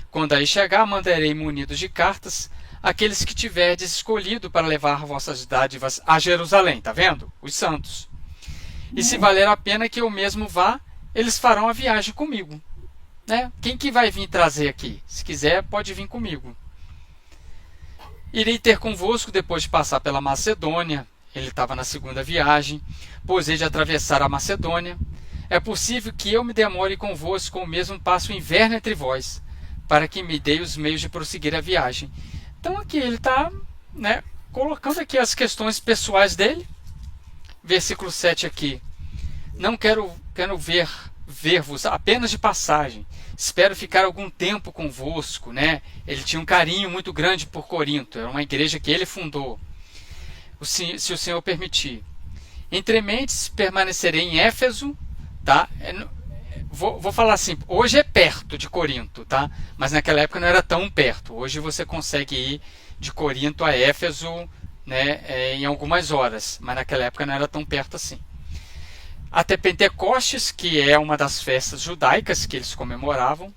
Quando aí chegar, mandarei munidos de cartas aqueles que tiverdes escolhido para levar vossas dádivas a Jerusalém. Tá vendo? Os santos. E se valer a pena que eu mesmo vá, eles farão a viagem comigo. Né? Quem que vai vir trazer aqui? Se quiser, pode vir comigo. Irei ter convosco depois de passar pela Macedônia. Ele estava na segunda viagem, pois hei de atravessar a Macedônia. É possível que eu me demore convosco, ou mesmo passe o inverno entre vós, para que me dê os meios de prosseguir a viagem. Então aqui ele está, né, colocando aqui as questões pessoais dele. Versículo 7 aqui. Não quero ver-vos apenas de passagem. Espero ficar algum tempo convosco, né? Ele tinha um carinho muito grande por Corinto. Era uma igreja que ele fundou. Se o Senhor permitir. Entre mentes, permanecerei em Éfeso, tá? vou falar assim, hoje é perto de Corinto, tá? Mas naquela época não era tão perto. Hoje você consegue ir de Corinto a Éfeso, né, em algumas horas, mas naquela época não era tão perto assim. Até Pentecostes, que é uma das festas judaicas que eles comemoravam,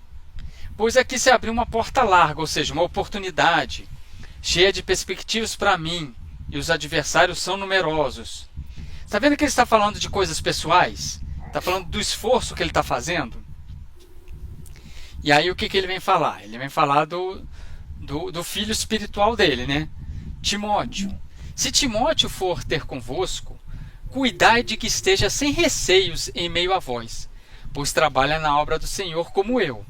pois aqui se abriu uma porta larga, ou seja, uma oportunidade, cheia de perspectivas para mim, e os adversários são numerosos. Está vendo que ele está falando de coisas pessoais? Está falando do esforço que ele está fazendo? E aí o que ele vem falar? Ele vem falar do filho espiritual dele, né? Timóteo. Se Timóteo for ter convosco, cuidai de que esteja sem receios em meio a vós, pois trabalha na obra do Senhor como eu.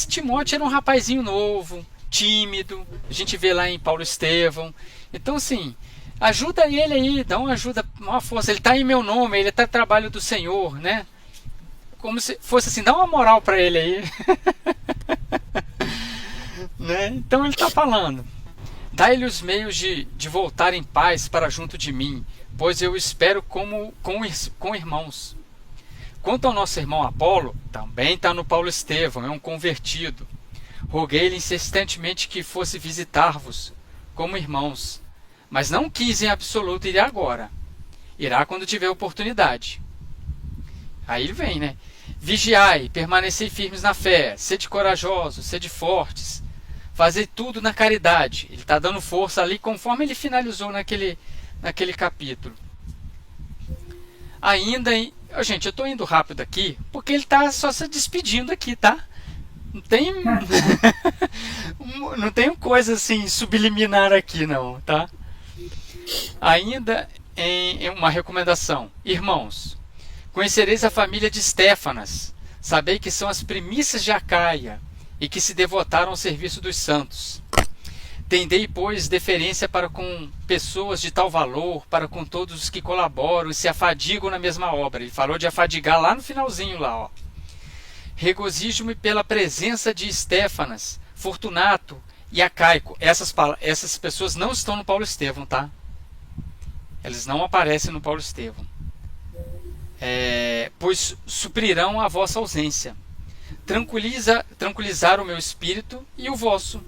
Timóteo era um rapazinho novo, tímido, a gente vê lá em Paulo Estevão. Então, assim, ajuda ele aí, dá uma ajuda, uma força. Ele está em meu nome, ele está em trabalho do Senhor, né? Como se fosse assim, dá uma moral para ele aí. Né? Então ele está falando: dai-lhe os meios de voltar em paz para junto de mim, pois eu espero com irmãos. Quanto ao nosso irmão Apolo, também está no Paulo Estevão, é um convertido. Roguei-lhe insistentemente que fosse visitar-vos como irmãos, mas não quis em absoluto ir agora. Irá quando tiver oportunidade. Aí ele vem, né? Vigiai, permanecei firmes na fé, sede corajosos, sede fortes, fazei tudo na caridade. Ele está dando força ali conforme ele finalizou naquele capítulo. Ainda em... Gente, eu estou indo rápido aqui, porque ele está só se despedindo aqui, tá? Não tem... não tem coisa assim subliminar aqui, não, tá? Ainda em uma recomendação. Irmãos, conhecereis a família de Estéfanas. Sabei que são as primícias de Acaia e que se devotaram ao serviço dos santos. Tendei, pois, deferência para com pessoas de tal valor, para com todos os que colaboram e se afadigam na mesma obra. Ele falou de afadigar lá no finalzinho, lá, ó. Regozijo-me pela presença de Estéfanas, Fortunato e Acaico. Essas pessoas não estão no Paulo Estevão, tá? Eles não aparecem no Paulo Estevão. Pois suprirão a vossa ausência. Tranquilizar o meu espírito e o vosso.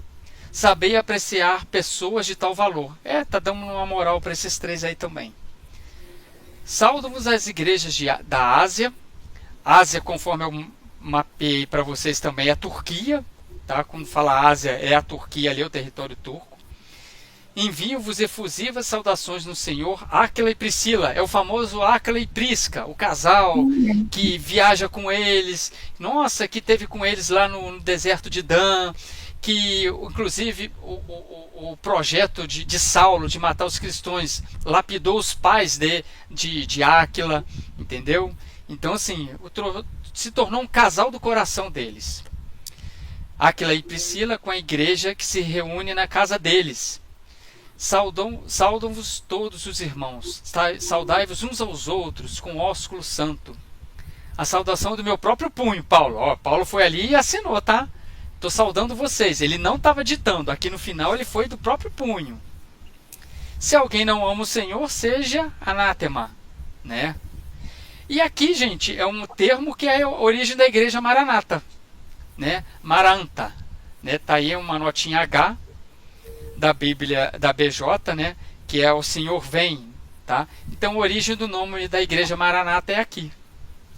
Sabei apreciar pessoas de tal valor. Tá dando uma moral para esses três aí também. Saudo-vos as igrejas da Ásia. Ásia, conforme eu mapeei para vocês também, é a Turquia. Tá? Quando fala Ásia, é a Turquia ali, o território turco. Envio-vos efusivas saudações no Senhor, Áquila e Priscila. É o famoso Áquila e Prisca, o casal que viaja com eles. Nossa, que teve com eles lá no deserto de Dan. Que, inclusive, o projeto de Saulo de matar os cristãos lapidou os pais de Áquila, entendeu? Então, assim, se tornou um casal do coração deles. Áquila e Priscila com a igreja que se reúne na casa deles. Saudam-vos todos os irmãos, saudai-vos uns aos outros com ósculo santo. A saudação do meu próprio punho, Paulo. Paulo foi ali e assinou, tá? Estou saudando vocês. Ele não estava ditando. Aqui no final ele foi do próprio punho. Se alguém não ama o Senhor, seja anátema, né? E aqui, gente, é um termo que é a origem da igreja Maranata, né? Maranta, né? Tá aí uma notinha H da Bíblia da BJ, né? Que é o Senhor vem, tá? Então a origem do nome da igreja Maranata é aqui,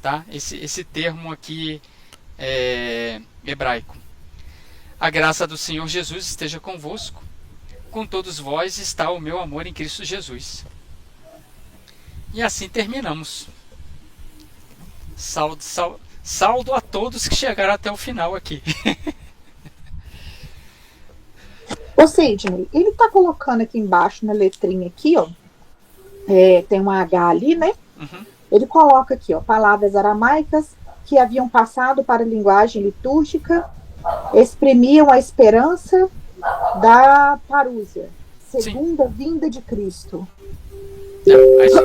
tá? Esse termo aqui é hebraico. A graça do Senhor Jesus esteja convosco. Com todos vós está o meu amor em Cristo Jesus. E assim terminamos. Saldo a todos que chegaram até o final aqui. Ô Sidney, ele está colocando aqui embaixo na letrinha aqui, ó. Tem um H ali, né? Uhum. Ele coloca aqui, ó, palavras aramaicas que haviam passado para a linguagem litúrgica, exprimiam a esperança da parúzia, segunda vinda de Cristo.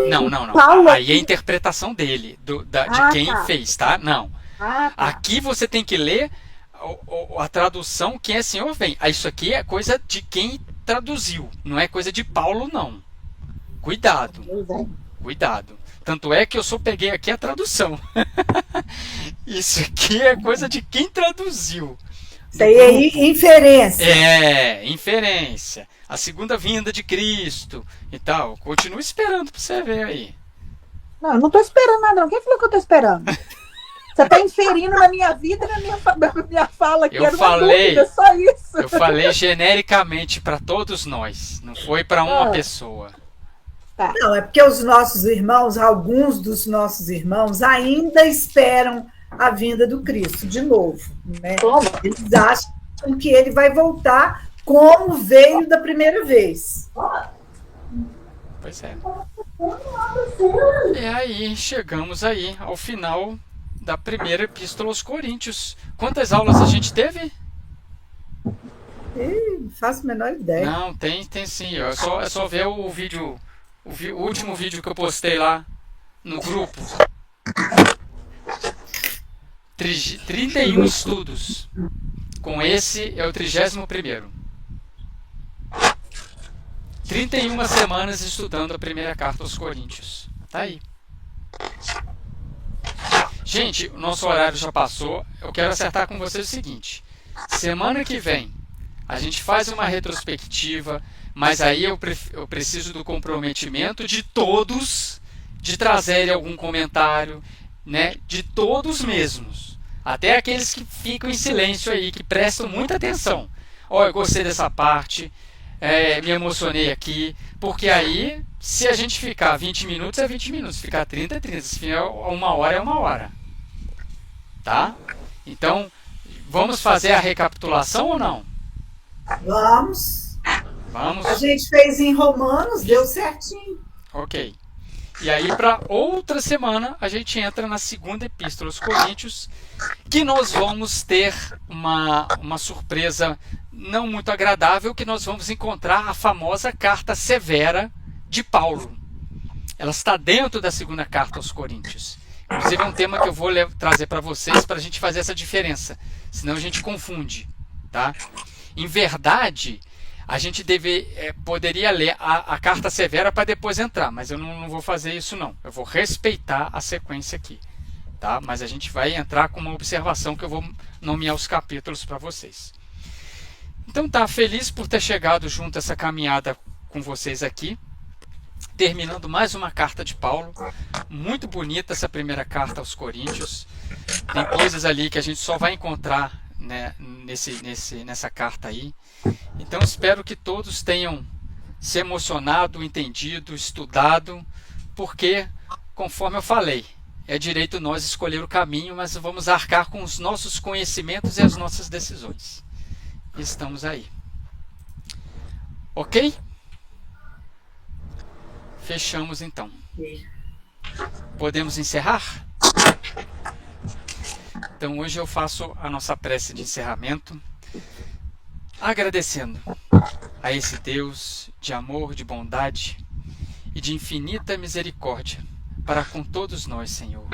Não. Paulo Aí aqui... é a interpretação dele, de quem fez, tá? Não. Tá. Aqui você tem que ler a tradução, quem é Senhor vem. Isso aqui é coisa de quem traduziu, não é coisa de Paulo, não. Cuidado. Pois é. Cuidado. Tanto é que eu só peguei aqui a tradução. Isso aqui é coisa de quem traduziu. Isso aí é inferência. É, inferência. A segunda vinda de Cristo e tal. Continua esperando para você ver aí. Não, eu não tô esperando nada, não. Quem falou que eu tô esperando? Você tá inferindo na minha vida e na minha fala aqui. Eu falei, dúvida, só isso. eu falei genericamente para todos nós. Não foi para uma pessoa. Tá. Não, é porque os nossos irmãos, alguns dos nossos irmãos, ainda esperam a vinda do Cristo de novo. Né? Eles acham que ele vai voltar como veio da primeira vez. Pois é. E aí, chegamos aí ao final da primeira epístola aos Coríntios. Quantas aulas a gente teve? Não faço a menor ideia. Não, tem sim. É só ver o vídeo, o último vídeo que eu postei lá no grupo. 31 estudos. Com esse é o 31º. 31 semanas estudando a primeira carta aos Coríntios. Tá aí. Gente, o nosso horário já passou. Eu quero acertar com vocês o seguinte. Semana que vem, a gente faz uma retrospectiva, mas aí eu preciso do comprometimento de todos, de trazerem algum comentário, né? De todos mesmos. Até aqueles que ficam em silêncio aí, que prestam muita atenção. Eu gostei dessa parte, me emocionei aqui, porque aí, se a gente ficar 20 minutos, é 20 minutos, se ficar 30, é 30, se ficar 1 hora, é 1 hora. Tá? Então, vamos fazer a recapitulação ou não? Vamos. Vamos. A gente fez em Romanos, deu certinho. Ok. E aí, para outra semana, a gente entra na segunda epístola aos Coríntios, que nós vamos ter uma surpresa não muito agradável, que nós vamos encontrar a famosa carta severa de Paulo. Ela está dentro da segunda carta aos Coríntios. Inclusive é um tema que eu vou trazer para vocês para a gente fazer essa diferença, senão a gente confunde. Tá? Em verdade, a gente poderia ler a carta severa para depois entrar, mas eu não vou fazer isso não. Eu vou respeitar a sequência aqui. Tá? Mas a gente vai entrar com uma observação que eu vou nomear os capítulos para vocês. Então tá, feliz por ter chegado junto a essa caminhada com vocês aqui. Terminando mais uma carta de Paulo. Muito bonita essa primeira carta aos Coríntios. Tem coisas ali que a gente só vai encontrar, né, nessa carta aí. Então espero que todos tenham se emocionado, entendido, estudado, porque, conforme eu falei, é direito nós escolher o caminho, mas vamos arcar com os nossos conhecimentos e as nossas decisões. E estamos aí. Ok? Fechamos então. Podemos encerrar? Então hoje eu faço a nossa prece de encerramento, agradecendo a esse Deus de amor, de bondade e de infinita misericórdia para com todos nós, Senhor.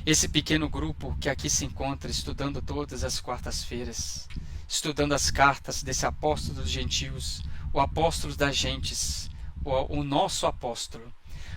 Esse pequeno grupo que aqui se encontra estudando todas as quartas-feiras, estudando as cartas desse apóstolo dos gentios, o apóstolo das gentes, o nosso apóstolo.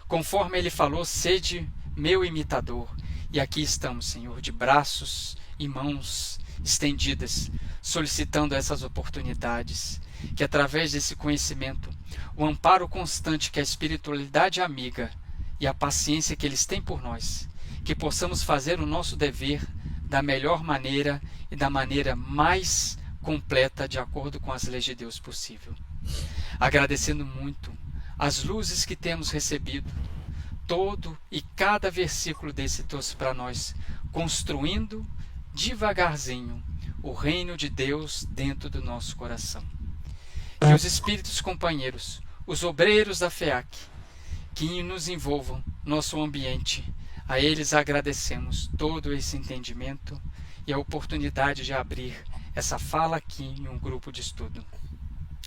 Conforme ele falou, sede meu imitador. E aqui estamos, Senhor, de braços e mãos estendidas, solicitando essas oportunidades, que através desse conhecimento, o amparo constante que a espiritualidade amiga e a paciência que eles têm por nós, que possamos fazer o nosso dever da melhor maneira e da maneira mais completa, de acordo com as leis de Deus possível. Agradecendo muito as luzes que temos recebido, todo e cada versículo desse trouxe para nós, construindo devagarzinho o reino de Deus dentro do nosso coração. Que os espíritos companheiros, os obreiros da FEAC, que nos envolvam nosso ambiente, a eles agradecemos todo esse entendimento e a oportunidade de abrir essa fala aqui em um grupo de estudo.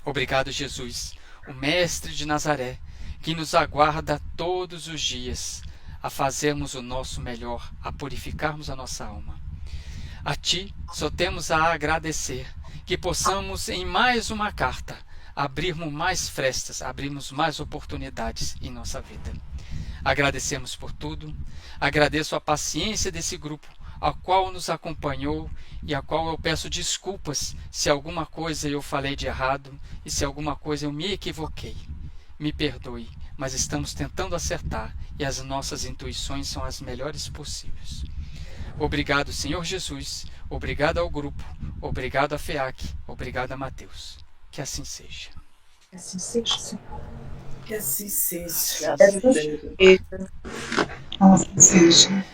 Obrigado, Jesus, o Mestre de Nazaré, que nos aguarda todos os dias a fazermos o nosso melhor, a purificarmos a nossa alma. A Ti só temos a agradecer que possamos, em mais uma carta, abrirmos mais frestas, abrirmos mais oportunidades em nossa vida. Agradecemos por tudo. Agradeço a paciência desse grupo, a qual nos acompanhou e a qual eu peço desculpas se alguma coisa eu falei de errado e se alguma coisa eu me equivoquei. Me perdoe, mas estamos tentando acertar e as nossas intuições são as melhores possíveis. Obrigado, Senhor Jesus. Obrigado ao grupo. Obrigado a FEAC. Obrigado a Mateus. Que assim seja. Que assim seja, Senhor. Que assim seja. Assim seja.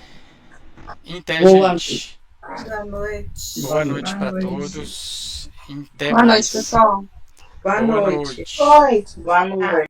Até, Boa gente. Boa noite. Boa noite Boa para noite. todos. Até Boa mais. noite, pessoal. Boa Boa noite. noite. Oi. Boa noite.